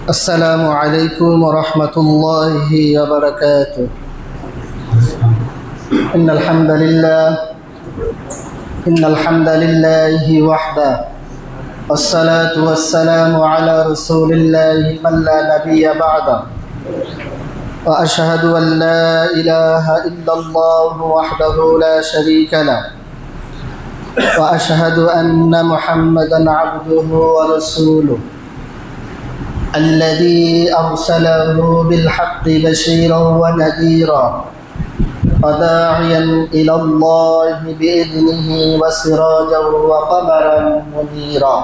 السلام عليكم ورحمة الله وبركاته. إن الحمد لله وحده، والصلاة والسلام على رسول الله من لا نبي بعده، وأشهد أن لا إله إلا الله وحده لا شريك له، وأشهد أن محمدا عبده ورسوله الذي أرسله بالحق بشيرا ونذيرا وداعيا إلى الله بإذنه وسراجا وقمرا منيرا.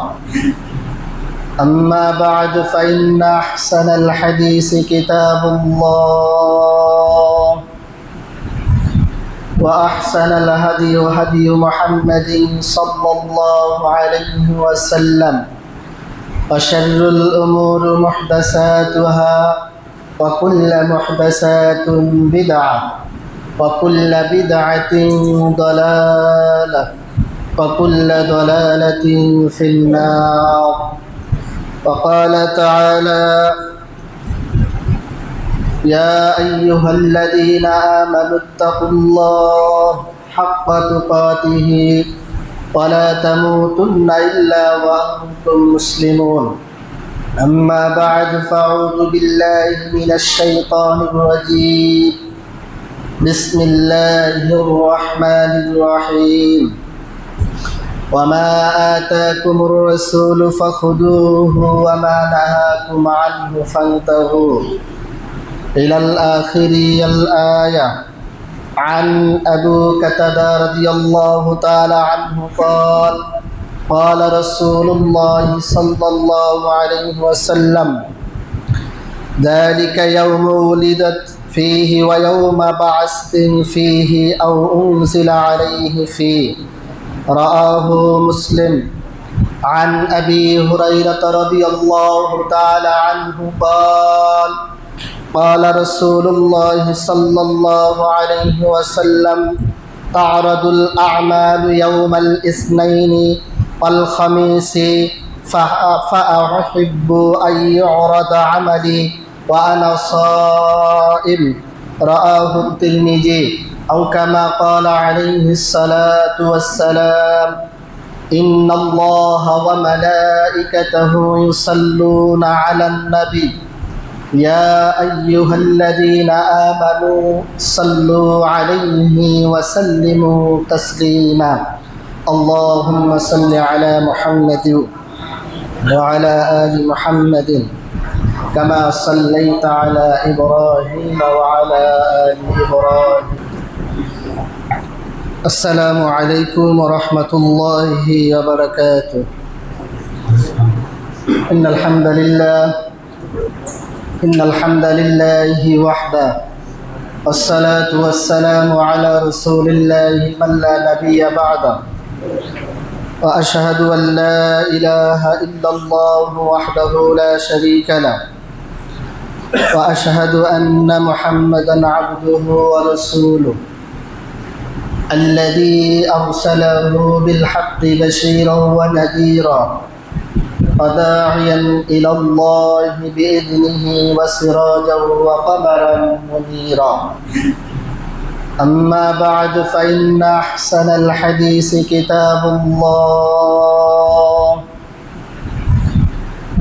أما بعد فإن أحسن الحديث كتاب الله، وأحسن الهدي هدي محمد صلى الله عليه وسلم، وشر الأمور محدثاتها، وكل محدثات بدعة، وكل بدعة ضلالة، وكل ضلالة في النار. وقال تعالى: يا أيها الذين آمنوا اتقوا الله حق تقاته ولا تموتن إلا وأنتم مسلمون. أما بعد فأعوذ بالله من الشيطان الرجيم. بسم الله الرحمن الرحيم. وما آتاكم الرسول فخذوه وما نهاكم عنه فانتهوا إلى الآخر الآية. عن أبي قتادة رضي الله تعالى عنه قال: قال رسول الله صلى الله عليه وسلم: ذلك يوم ولدت فيه ويوم بعثت فيه أو أنزل عليه فيه. رآه مسلم. عن أبي هريرة رضي الله تعالى عنه قال: قال رسول الله صلى الله عليه وسلم: تعرض الأعمال يوم الاثنين والخميس فأحب أن يعرض عملي وأنا صائم. رآه الترمذي. أو كما قال عليه الصلاة والسلام: إن الله وملائكته يصلون على النبي يا أيها الذين آمنوا صلوا عليه وسلموا تسليما. اللهم صل على محمد وعلى آل محمد كما صليت على إبراهيم وعلى آل إبراهيم. السلام عليكم ورحمة الله وبركاته. إن الحمد لله وحده، والصلاة والسلام على رسول الله من لا نبي بعده، وأشهد أن لا إله إلا الله وحده لا شريك له، وأشهد أن محمدا عبده ورسوله الذي أرسله بالحق بشيرا ونذيرا وداعيا إلى الله بإذنه وسراجا وقمرا منيرا. أما بعد فإن أحسن الحديث كتاب الله،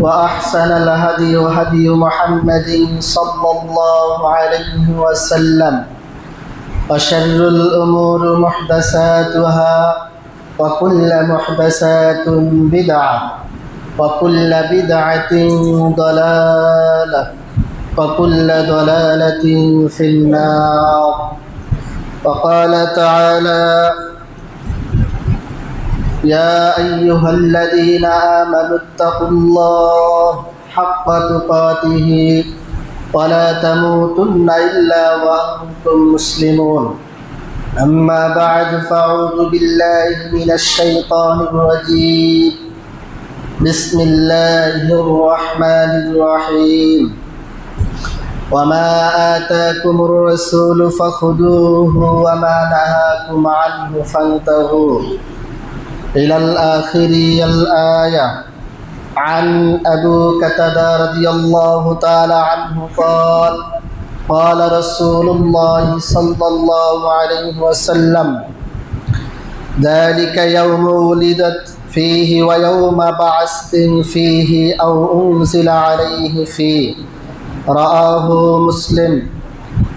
وأحسن الهدي هدي محمد صلى الله عليه وسلم، وشر الأمور محدثاتها، وكل محدثات بدعة، وكل بدعة ضلالة، وكل ضلالة في النار. وقال تعالى: يا أيها الذين آمنوا اتقوا الله حق تقاته ولا تموتن إلا وأنتم مسلمون. أما بعد فأعوذ بالله من الشيطان الرجيم. بسم الله الرحمن الرحيم. وما آتاكم الرسول فخذوه وما نهاكم عنه فانتهوا إلى الآخر الآية. عن أبي قتادة رضي الله تعالى عنه قال قال رسول الله صلى الله عليه وسلم ذلك يوم ولدت فيه ويوم بعثت فيه أو أنزل عليه فيه رآه مسلم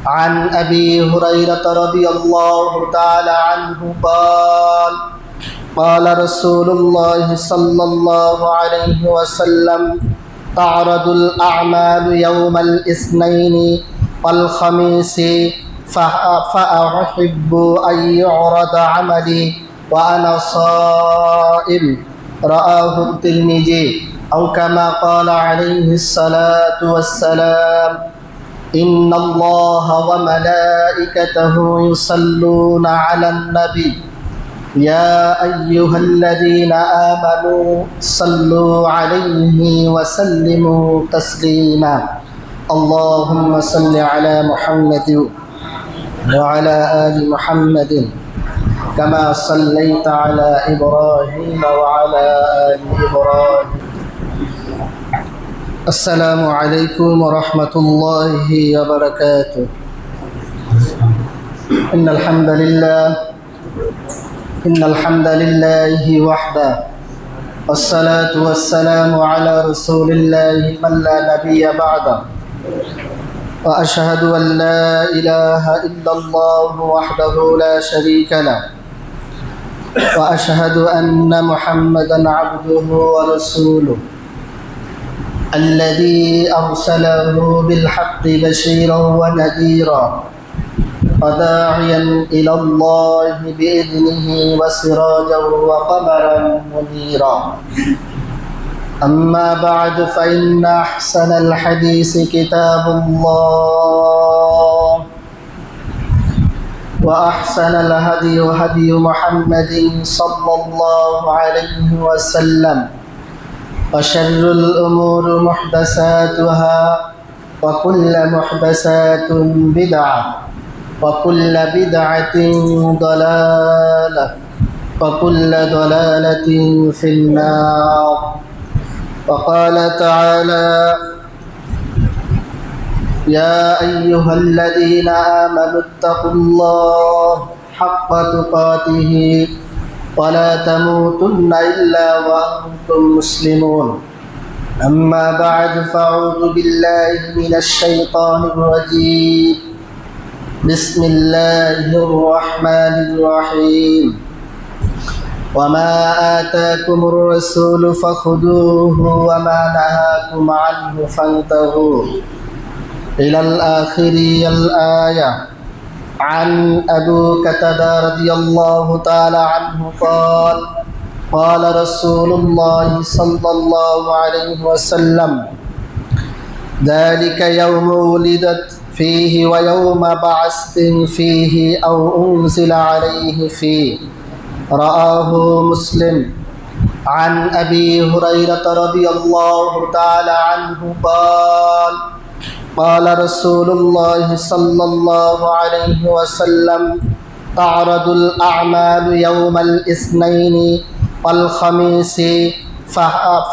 عن أبي هريرة رضي الله تعالى عنه قال قال رسول الله صلى الله عليه وسلم تعرض الأعمال يوم الاثنين والخميس فأحب أن يعرض عملي وأنا صائم رآه الترمذي أو كما قال عليه الصلاة والسلام إن الله وملائكته يصلون على النبي يا أيها الذين آمنوا صلوا عليه وسلموا تسليما اللهم صل على محمد وعلى آل محمد كما صليت على إبراهيم وعلى آل إبراهيم السلام عليكم ورحمة الله وبركاته إن الحمد لله وحده والصلاة والسلام على رسول الله من لا نبي بعده وأشهد أن لا إله إلا الله وحده لا شريك له وأشهد أن محمدا عبده ورسوله الذي أرسله بالحق بشيرا ونذيرا وداعيا إلى الله بإذنه وسراجا وقمرا منيرا أما بعد فإن أحسن الحديث كتاب الله وأحسن الهدي هدي محمد صلى الله عليه وسلم وشر الأمور محدثاتها وكل محدثات بدعة وكل بدعة ضلالة وكل ضلالة في النار وقال تعالى يا أيها الذين آمنوا اتقوا الله حق تقاته ولا تموتن إلا وأنتم مسلمون أما بعد فأعوذ بالله من الشيطان الرجيم بسم الله الرحمن الرحيم وما آتاكم الرسول فخذوه وما نهاكم عنه فانتهوا إلى الآخر الآية عن أبي قتادة رضي الله تعالى عنه قال قال رسول الله صلى الله عليه وسلم ذلك يوم ولدت فيه ويوم بعثت فيه أو أنزل عليه فيه رآه مسلم عن أبي هريرة رضي الله تعالى عنه قال قال رسول الله صلى الله عليه وسلم تعرض الأعمال يوم الاثنين والخميس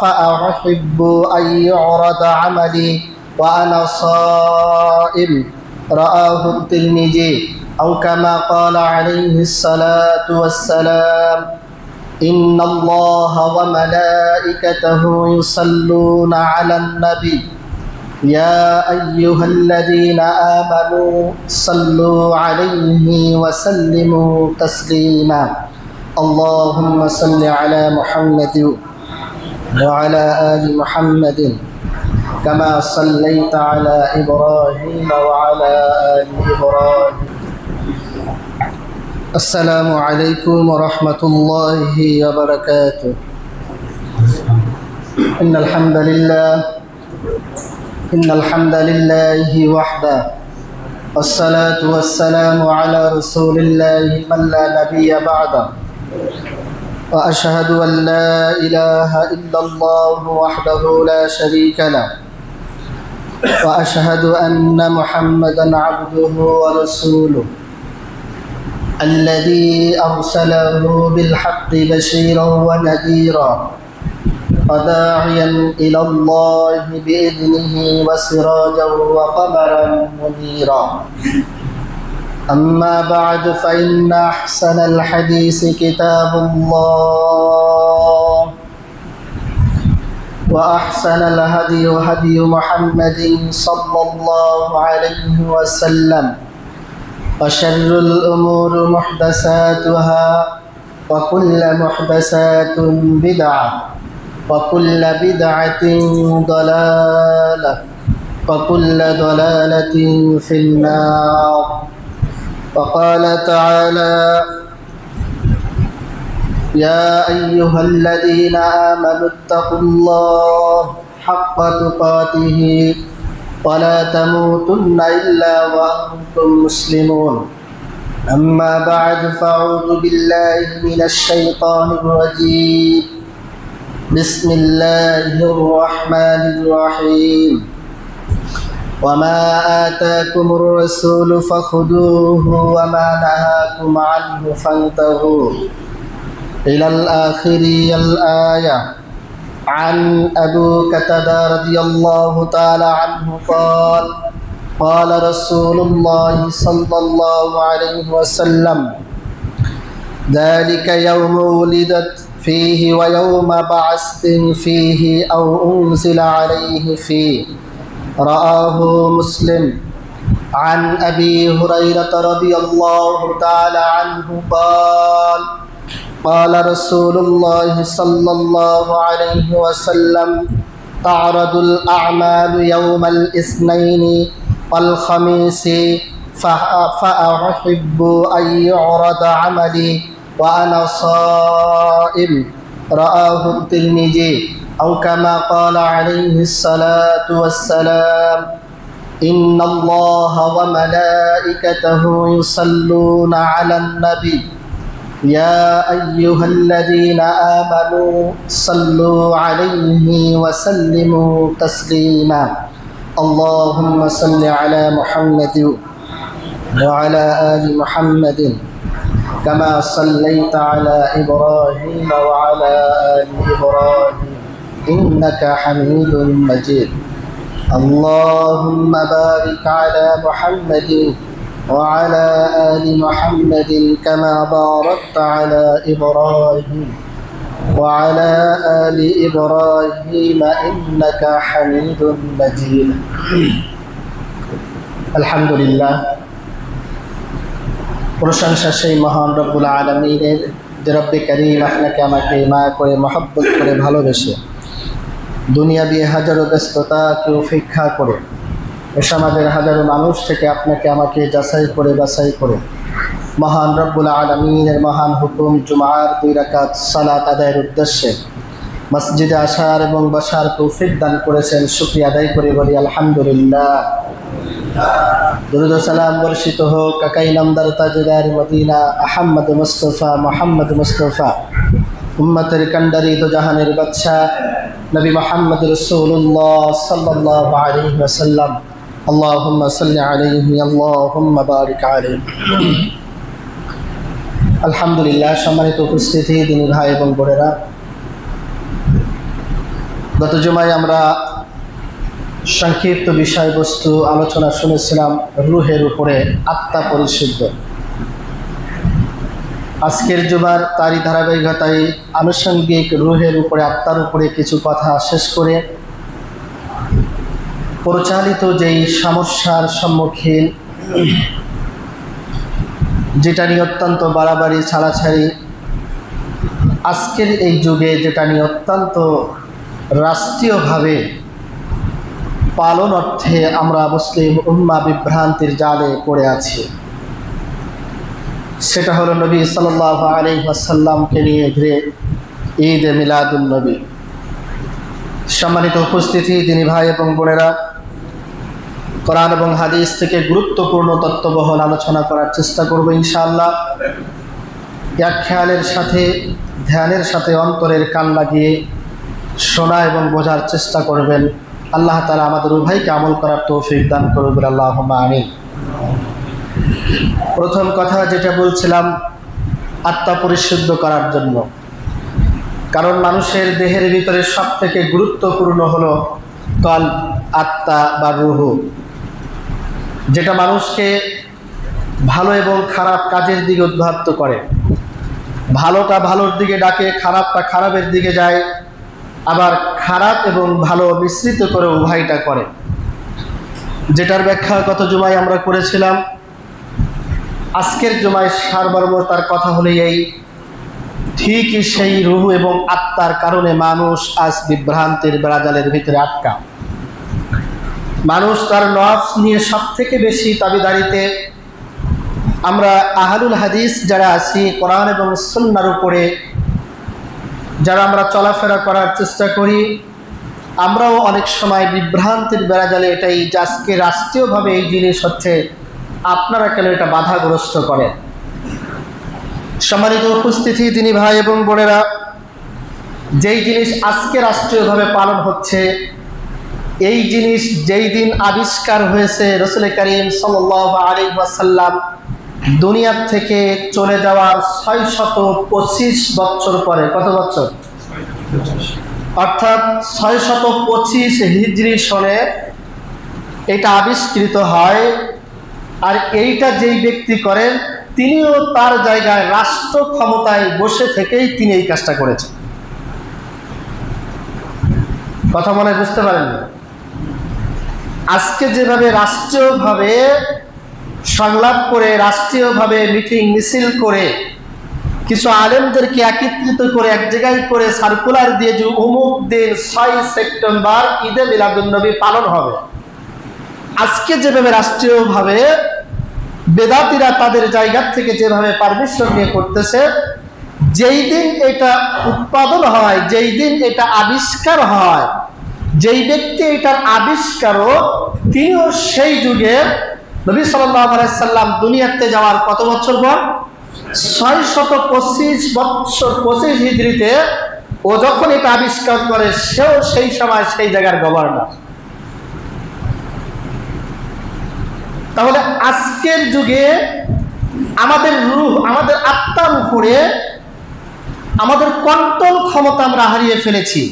فأحب أن يعرض عملي وأنا صائم رآه الترمذي أو كما قال عليه الصلاة والسلام إن الله وملائكته يصلون على النبي يا أيها الذين آمنوا صلوا عليه وسلموا تسليما اللهم صل على محمد وعلى آل محمد كما صليت على إبراهيم وعلى آل إبراهيم السلام عليكم ورحمة الله وبركاته إن الحمد لله وحده والصلاة والسلام على رسول الله من لا نبي بعده وأشهد أن لا إله إلا الله وحده لا شريك له وأشهد أن محمدا عبده ورسوله الذي أرسله بالحق بشيرا ونذيرا وداعيا إلى الله بإذنه وسراجا وقمرا منيرا أما بعد فإن أحسن الحديث كتاب الله وأحسن الهدي هدي محمد صلى الله عليه وسلم وشر الأمور محدثاتها وكل محدثات بدعة وكل بدعة ضلالة وكل ضلالة في النار وقال تعالى يا أيها الذين آمنوا اتقوا الله حق تقاته ولا تموتن إلا وأنتم مسلمون أما بعد فأعوذ بالله من الشيطان الرجيم بسم الله الرحمن الرحيم وما آتاكم الرسول فخذوه وما نهاكم عنه فانتهوا إلى الآخر الآية عن أبي قتادة رضي الله تعالى عنه قال قال رسول الله صلى الله عليه وسلم ذلك يوم ولدت فيه ويوم بعثت فيه أو أنزل عليه فيه رآه مسلم عن أبي هريرة رضي الله تعالى عنه قال قال رسول الله صلى الله عليه وسلم تعرض الأعمال يوم الاثنين والخميس فأحب أن يعرض عملي وأنا صائم رآه الترمذي أو كما قال عليه الصلاة والسلام إن الله وملائكته يصلون على النبي يا أيها الذين آمنوا صلوا عليه وسلموا تسليما اللهم صل على محمد وعلى آل محمد كما صليت على إبراهيم وعلى آل إبراهيم إنك حميد مجيد اللهم بارك على محمد وعلى آل محمد كما باركت على إبراهيم وعلى آل إبراهيم إنك حميد مجيد الحمد لله প্রশংসা সেই মহান রব্বুল আলামিনের যে রব্বে করিম আপনাকে আমাকে মায়া করে মহব্বত করে ভালোবেসে দুনিয়াবি হাজারো ব্যস্ততাকে উপেক্ষা করে সমাজের হাজারো মানুষ থেকে আপনাকে আমাকে যাচাই করে বাছাই করে মহান রব্বুল আলামিনের মহান হুকুম জুমার 2 রাকাত সালাত আদায়ের উদ্দেশ্যে মসজিদে আসার এবং বসার তৌফিক দান করেছেন শুকরিয়া আদায় করে বলি আলহামদুলিল্লাহ দুরূদ ও সালাম বর্ষিত হোক কাকাই নামদার তাজদার মদিনা আহমদ মুস্তাফা মোহাম্মদ মুস্তাফা উম্মতের কান্ডারি দো জাহানের বাদশাহ নবী মুহাম্মদ রাসূলুল্লাহ সাল্লাল্লাহু আলাইহি ওয়াসাল্লাম আল্লাহুম্মা সাল্লি আলাইহি আল্লাহুম্মা বারিক আলাইহি আলহামদুলিল্লাহ সম্মানিত উপস্থিতি দিনী ভাই এবং বোনেরা গত জুমায় আমরা সংক্ষিপ্ত বিষয়বস্তু আলোচনা শুনেছিলাম রূহের উপরে আত্মা পরিশুদ্ধ আজকের জুমার তারই ধারাবাহিকতায় আনুষঙ্গিক রূহের উপরে আত্মার উপরে কিছু কথা শেষ করে পরিচালিত যেই সমস্যার সম্মুখীন যেটা নিয়ে অত্যন্ত বাড়াবাড়ি ছাড়াছাড়ি আজকের এই যুগে যেটা নিয়ে অত্যন্ত রাষ্ট্রীয়ভাবে পালন অর্থে আমরা মুসলিম উম্মাহ বিভ্রান্তির জালে পড়ে আছি সেটা হলো নবী সাল্লাল্লাহু আলাইহি ওয়াসাল্লামকে নিয়ে ঘিরে ঈদ মিলাদুন নবী সম্মানিত উপস্থিতি দিনী ভাই এবং বোনেরা কোরআন এবং হাদিস থেকে গুরুত্বপূর্ণ তত্ত্ববহল আলোচনা করার চেষ্টা করব ইনশাআল্লাহ এক খেয়ালের সাথে ধ্যানের সাথে অন্তরের কান লাগিয়ে শোনা এবং বোঝার চেষ্টা করবেন আল্লাহ তাআলা আমাদের উভয়কে আমল করার তৌফিক দান করুন আল্লাহুম্মা আমিন প্রথম কথা যেটা বলছিলাম আত্মা পরিশুদ্ধ করার জন্য কারণ মানুষের দেহের ভিতরে সবথেকে গুরুত্বপূর্ণ হলো কলব, আত্মা বা রূহ, যেটা মানুষকে ভালো এবং খারাপ কাজের দিকে উদ্বুদ্ধ করে। ভালোটা ভালোর দিকে ডাকে, খারাপটা খারাপের দিকে যায়, আবার খারাপ এবং ভালো মিশ্রিত করে উভয়টা করে, যেটার ব্যাখ্যা গত জুমায় আমরা করেছিলাম। আজকের জুমায় সারমর্মতার কথা হলে এই, ঠিকই সেই রূহ এবং আত্মার কারণে মানুষ আজ বিভ্রান্তির বেড়াজালের ভিতরে আটকা। মানুষ তার নফস নিয়ে সব থেকে বেশি দাবিদারিতে। আমরা আহলুল হাদিস যারা আছি, কোরআন এবং সুন্নাহর উপরে যারা আমরা চলাফেরা করার চেষ্টা করি, আমরাও অনেক সময় বিভ্রান্তির বেড়াজালে এটাই যে আজকে রাষ্ট্রীয়ভাবে এই জিনিস হচ্ছে, আপনারা কেন এটা বাধাগ্রস্ত করেন। সম্মানিত উপস্থিতি, দিনী ভাই এবং বোনেরা, যেই জিনিস আজকে রাষ্ট্রীয়ভাবে পালন হচ্ছে, এই জিনিস যেই দিন আবিষ্কার হয়েছে রাসূল করিম সাল্লাল্লাহু আলাইহি ওয়াসাল্লাম দুনিয়া থেকে চলে যাওয়ার 625 বছর পরে, কত বছর? অর্থাৎ 625 হিজরি সনে এটা আবিষ্কৃত হয়। আর এইটা যেই ব্যক্তি করেন, তিনিও তার জায়গায় রাষ্ট্র ক্ষমতায় বসে থেকেই তিনি এই কাজটা করেছেন। কথা মনে বুঝতে পারেন? আজকে যেভাবে রাষ্ট্রীয়ভাবে সংলাপ করে, রাষ্ট্রীয়ভাবে মিটিং মিছিল করে, কিছু আলেমদেরকে একত্রিত করে এক জায়গায় করে সার্কুলার দিয়ে যে অমুক দিন 6 সেপ্টেম্বর ঈদে মিলাদুন্নবী পালন হবে, আজকে যেভাবে রাষ্ট্রীয়ভাবে বেদাতিরা তাদের জায়গা থেকে যেভাবে পারমিশন নিয়ে করতেছে, যেই দিন এটা উৎপাদন হয়, যেই দিন এটা আবিষ্কার হয়, যেই ব্যক্তি এটার আবিষ্কারক, তিনিও সেই যুগের নবী সাল্লাল্লাহু আলাইহি সাল্লাম দুনিয়াতে যাওয়ার কত বছর পর? 625 বছর, 25 হিজরিতে ও যখন এটা আবিষ্কার করে, সেও সেই সময় সেই জায়গার গভর্নর। তাহলে আজকের যুগে আমাদের রূহ, আমাদের আত্মার উপরে আমাদের কন্ট্রোল ক্ষমতা আমরা হারিয়ে ফেলেছি।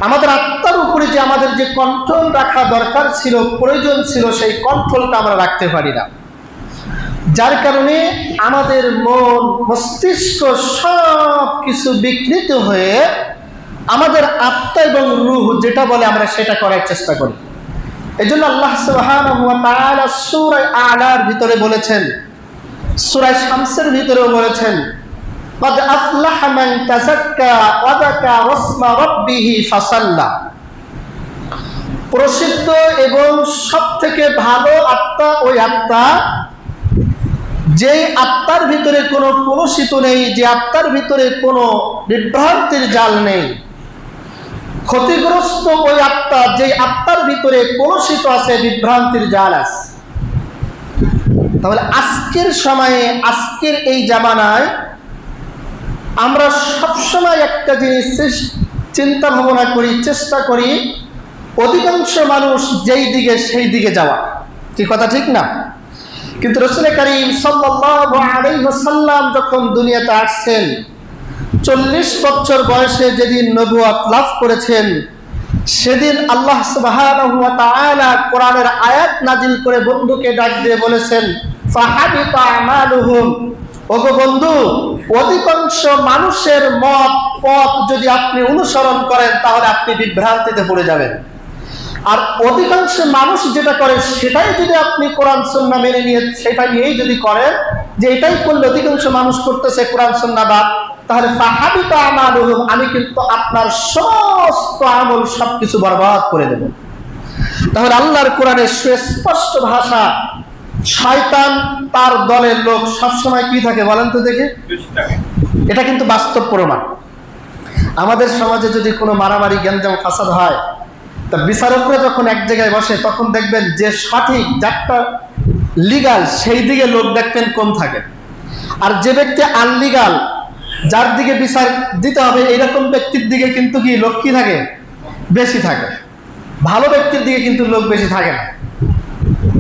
আমাদের আত্মার উপরে যে আমাদের যে কন্ট্রোল রাখা দরকার ছিল, প্রয়োজন ছিল, সেই কন্ট্রোলটা আমরা রাখতে পারি না। যার কারণে আমাদের মন, মস্তিষ্ক সব কিছু বিকৃত হয়ে আমাদের আত্মা এবং রূহ যেটা বলে আমরা সেটা করার চেষ্টা করি। এজন্য আল্লাহ সুবহানাহু ওয়া তাআলা সূরা আ'লার ভিতরে বলেছেন, সূরা শামসের ভিতরেও বলেছেন, قد أفلح من تزكى وذكر اسم ربه فصلى। প্রসিদ্ধ এবং সবথেকে ভালো আত্মা ওই আত্মা, যেই আত্মার ভিতরে কোনো কলুষিত নেই, যে আত্মার ভিতরে কোনো বিভ্রান্তির জাল নেই। ক্ষতিগ্রস্ত ওই আত্মা, যেই আত্মার ভিতরে কলুষিত আছে, বিভ্রান্তির জাল আছে। তাহলে আজকের সময়ে, আজকের এই জামানায় আমরা সবসময় একটা জিনিস চিন্তা ভাবনা করি, চেষ্টা করি, অধিকাংশ মানুষ যেই দিকে সেই দিকে যাওয়া। কি কথা ঠিক না? কিন্তু রাসূল করিম সাল্লাল্লাহু আলাইহি ওয়াসাল্লাম যখন দুনিয়াতে আসছেন, 40 বছর বয়সে যেদিন নবুয়ত লাভ করেছেন, সেদিন আল্লাহ সুবহানাহু ওয়া তাআলা কোরআনের আয়াত নাজিল করে বন্ধুকে ডাক দিয়ে বলেছেন, ফাহাবিতা আমালুহুম। ওগো বন্ধু, অধিকাংশ মানুষের মত পথ যদি আপনি অনুসরণ করেন, তাহলে আপনি বিভ্রান্তিতে পড়ে যাবেন। আর অধিকাংশ মানুষ যেটা করে, সেটাই যদি আপনি কোরআন সুন্নাহ মেনে নিয়ে সেটা নিয়েই যদি করেন, যে এটাই করলে অধিকাংশ মানুষ করতেছে কোরআন সুন্নাহ বাদ, তাহলে ফাহাবিতা আমালুহুম, আমি কিন্তু আপনার সমস্ত আমল সবকিছু বরবাদ করে দেব। তাহলে আল্লাহর কোরআনের সুস্পষ্ট ভাষা, শয়তান তার দলের লোক সবসময় কি থাকে বলেন তো দেখি? এটা কিন্তু বাস্তব প্রমাণ। আমাদের সমাজে যদি কোনো মারামারি, গ্যাঞ্জাম, ফাসাদ হয়, তা বিচারকরা যখন এক জায়গায় বসে, তখন দেখবেন যে সঠিক, যারটা লিগাল, সেই দিকে লোক দেখবেন কম থাকে। আর যে ব্যক্তি আনলিগাল, যার দিকে বিচার দিতে হবে, এইরকম ব্যক্তির দিকে কিন্তু কি লোক কি থাকে? বেশি থাকে। ভালো ব্যক্তির দিকে কিন্তু লোক বেশি থাকে না।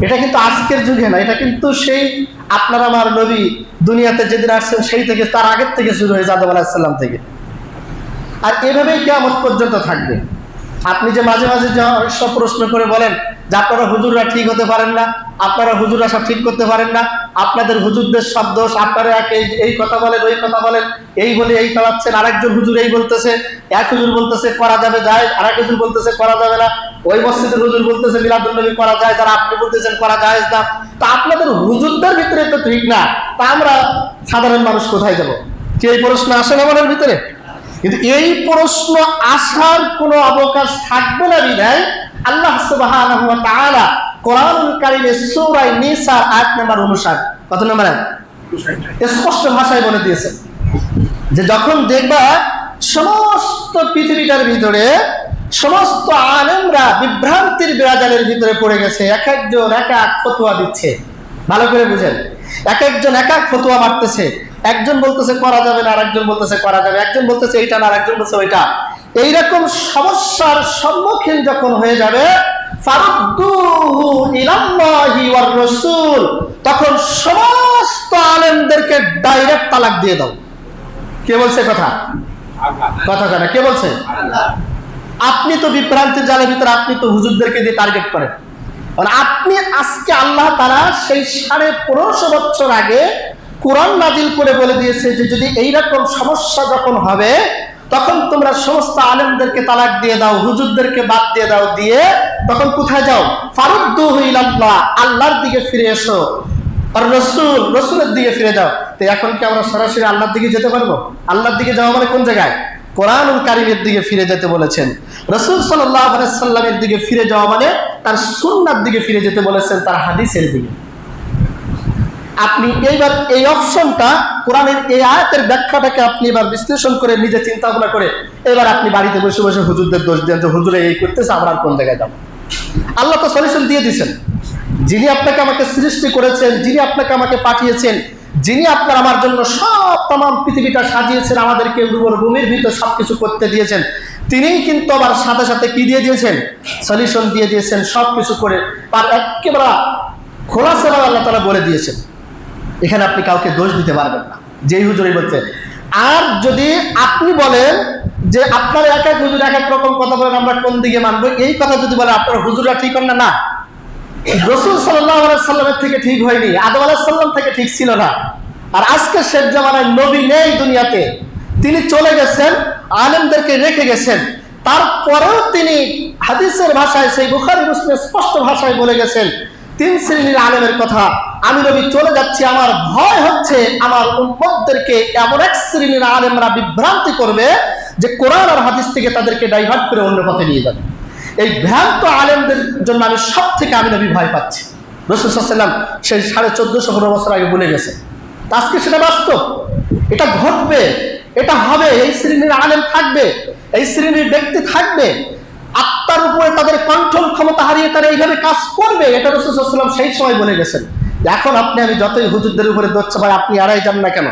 এটা কিন্তু আজকের যুগে না, এটা কিন্তু সেই আপনার আমার নবী দুনিয়াতে যেদিন আসছেন সেই থেকে, তার আগের থেকে শুরু হয়েছে, আদম আলাইহিস সালাম থেকে। আর এভাবেই কিয়ামত পর্যন্ত থাকবে। আপনি যে মাঝে মাঝে যে সব প্রশ্ন করে বলেন যে আপনারা হুজুররা ঠিক হতে পারেন না, আপনারা হুজুররা সব ঠিক করতে পারেন না, আপনাদের হুজুরদের সব দোষ, আপনারা এই কথা বলেন ওই কথা বলেন, এই বলে এই চালাচ্ছেন, আরেকজন হুজুর এই বলতেছে, এক হুজুর বলতেছে করা যাবে যায়, আরেক হুজুর বলতেছে করা যাবে না, ওই মসজিদের হুজুর বলতেছে মিলাদুন নবী করা যায়, যারা আপনি বলতেছেন করা যায় না। তা আপনাদের হুজুরদের ভিতরে তো ঠিক না, তা আমরা সাধারণ মানুষ কোথায় যাব? কি এই প্রশ্ন আসে না মনের ভিতরে? কিন্তু এই প্রশ্ন আসার কোনো অবকাশ থাকবে না বিধায় আল্লাহ সুবহানাহু ওয়া তাআলা কোরআনুল কারীমে সূরা নিসা আয়াত নাম্বার 59, কত নম্বর আয়াত? স্পষ্ট ভাষায় বলে দিয়েছেন যে যখন দেখবা সমস্ত পৃথিবীটার ভিতরে সমস্ত আলেমরা বিভ্রান্তির বিরাজালের ভিতরে পড়ে গেছে, এক একজন এক এক ফতোয়া দিচ্ছে, ভালো করে বুঝেন, এক একজন এক এক ফতোয়া মারতেছে, একজন বলতেছে করা যাবে না, আরেকজন বলতেছে করা যাবে, একজন বলতেছে এইটা না, আরেকজন বলতেছে ওইটা। এইরকম সমস্যার সম্মুখীন যখন হয়ে যাবে ফারুদ্দুহু ইলাল্লাহি ওয়ার রাসূল, তখন সমস্ত আলেমদেরকে ডাইরেক্ট তালাক দিয়ে দাও। কে বলছে কথা? কথা কেনা কে বলছে? আপনি তো বিভ্রান্তির জালের ভিতরে আপনি তো হুজুরদেরকে দিয়ে টার্গেট করেন। আপনি আজকে আল্লাহ তাআলা সেই 1550 বছর আগে কোরআন নাজিল করে বলে দিয়েছে যে যদি এইরকম সমস্যা যখন হবে তখন তোমরা সমস্ত আলেমদেরকে তালাক দিয়ে দাও, হুজুরদেরকে বাদ দিয়ে দাও, দিয়ে তখন কোথায় যাও? ফারুদ্দুহু ইলাল্লাহ, আল্লাহর দিকে ফিরে এসো, আর রাসূল, রাসূলের দিকে ফিরে যাও। তো এখন কি আমরা সরাসরি আল্লাহর দিকে যেতে পারবো? আল্লাহর দিকে যাওয়া মানে কোন জায়গায়? কোরআনুল কারীমের দিকে ফিরে যেতে বলেছেন। রাসূল সাল্লাল্লাহু আলাইহি সাল্লামের দিকে ফিরে যাওয়া মানে তার সুন্নাহর দিকে ফিরে যেতে বলেছেন, তার হাদিসের দিকে। আপনি এইবার এই অপশনটা কোরআনের এই আয়াতের ব্যাখ্যাটাকে আপনি এবার বিশ্লেষণ করে নিজে চিন্তা ভাবনা করে এবার আপনি বাড়িতে বসে বসে হুজুরদের দোষ দেন যে হুজুরে এই করতেছে, আমরা কোন জায়গায় যাব? আল্লাহ তো সলিউশন দিয়ে দিয়েছেন। যিনি আপনাকে আমাকে সৃষ্টি করেছেন, যিনি আপনাকে আমাকে পাঠিয়েছেন, যিনি আপনার আমার জন্য সব তামাম পৃথিবীটা সাজিয়েছেন, আমাদেরকে উর্বর ভূমির ভিতর সবকিছু করতে দিয়েছেন, তিনিই কিন্তু আবার সাথে সাথে কি দিয়ে দিয়েছেন? সলিউশন দিয়ে দিয়েছেন। সবকিছু করে আর একেবারে খোলাসা আল্লাহ তাআলা বলে দিয়েছেন। এখানে আপনি কাউকে দোষ দিতে পারবেন না, যেই হুজুরই বলছে। আর যদি আপনি বলেন যে আপনার এক এক হুজুর এক এক রকম কথা বলেন, আমরা কোন দিকে মানবো, এই কথা যদি বলে আপনার হুজুররা ঠিক হন না, না, রাসূল সাল্লাল্লাহু আলাইহি সাল্লামের থেকে ঠিক হয়নি, আদম আলাইহিস সালাম থেকে ঠিক ছিল না। আর আজকে শেষ জামানায় নবী নেই দুনিয়াতে, তিনি চলে গেছেন, আলেমদেরকে রেখে গেছেন, তারপরেও তিনি হাদিসের ভাষায় সেই বুখারী মুসলিম স্পষ্ট ভাষায় বলে গেছেন 3 শ্রেণীর আলেমের কথা। আমি নবী চলে যাচ্ছি, আমার ভয় হচ্ছে আমার উম্মতদেরকে এমন এক শ্রেণীর আলেমরা বিভ্রান্তি করবে যে কোরআন আর হাদিস থেকে তাদেরকে ডাইভার্ট করে অন্য পথে নিয়ে যাবে। এই ভ্রান্ত আলেমদের জন্য আমি সব থেকে আমি নবী ভয় পাচ্ছি। রাসূল সাল্লাল্লাহু আলাইহি ওয়াসাল্লাম সেই 1450 বছর আগে বলে গেছে। আজকে সেটা বাস্তব, এটা ঘটবে, এটা হবে। এই শ্রেণীর আলেম থাকবে, এই শ্রেণীর ব্যক্তি থাকবে, আত্মার উপরে তাদের কন্ট্রোল ক্ষমতা হারিয়ে তারা এইভাবে কাজ করবে। এটা রাসূল সাল্লাল্লাহু আলাইহি ওয়াসাল্লাম সেই সময় বলে গেছেন। এখন আপনি আমি যতই হুজুরদের উপরে দোষ চাপাই, আপনি এড়াই যান না কেন?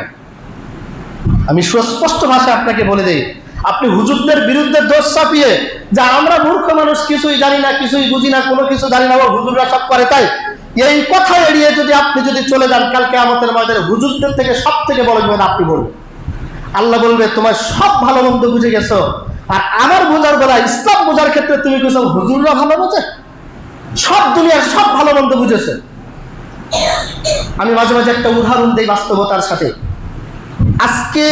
আমি সুস্পষ্ট ভাষায় আপনাকে বলে দেই, আপনি হুজুরদের বিরুদ্ধে দোষ চাপিয়ে যে আমরা মূর্খ মানুষ, কিছুই জানি না, কিছুই বুঝি না, কোনো কিছু জানি না, হুজুররা সব করে, তাই এই কথা এড়িয়ে যদি আপনি চলে যান, কাল কিয়ামতের ময়দানে হুজুরদের থেকে সব থেকে বড় বিপদ আপনি বলবেন। আল্লাহ বলবে তোমার সব ভালো মন্দ বুঝে গেছো, আর আমার বোঝার বেলা ইসলাম বোঝার ক্ষেত্রে তুমি কিছু হুজুররা ভালো বোঝে, সব দুনিয়ার সব ভালো মন্দ বুঝেছে। আমি মাঝে মাঝে একটা উদাহরণ দিই বাস্তবতার সাথে। আজকে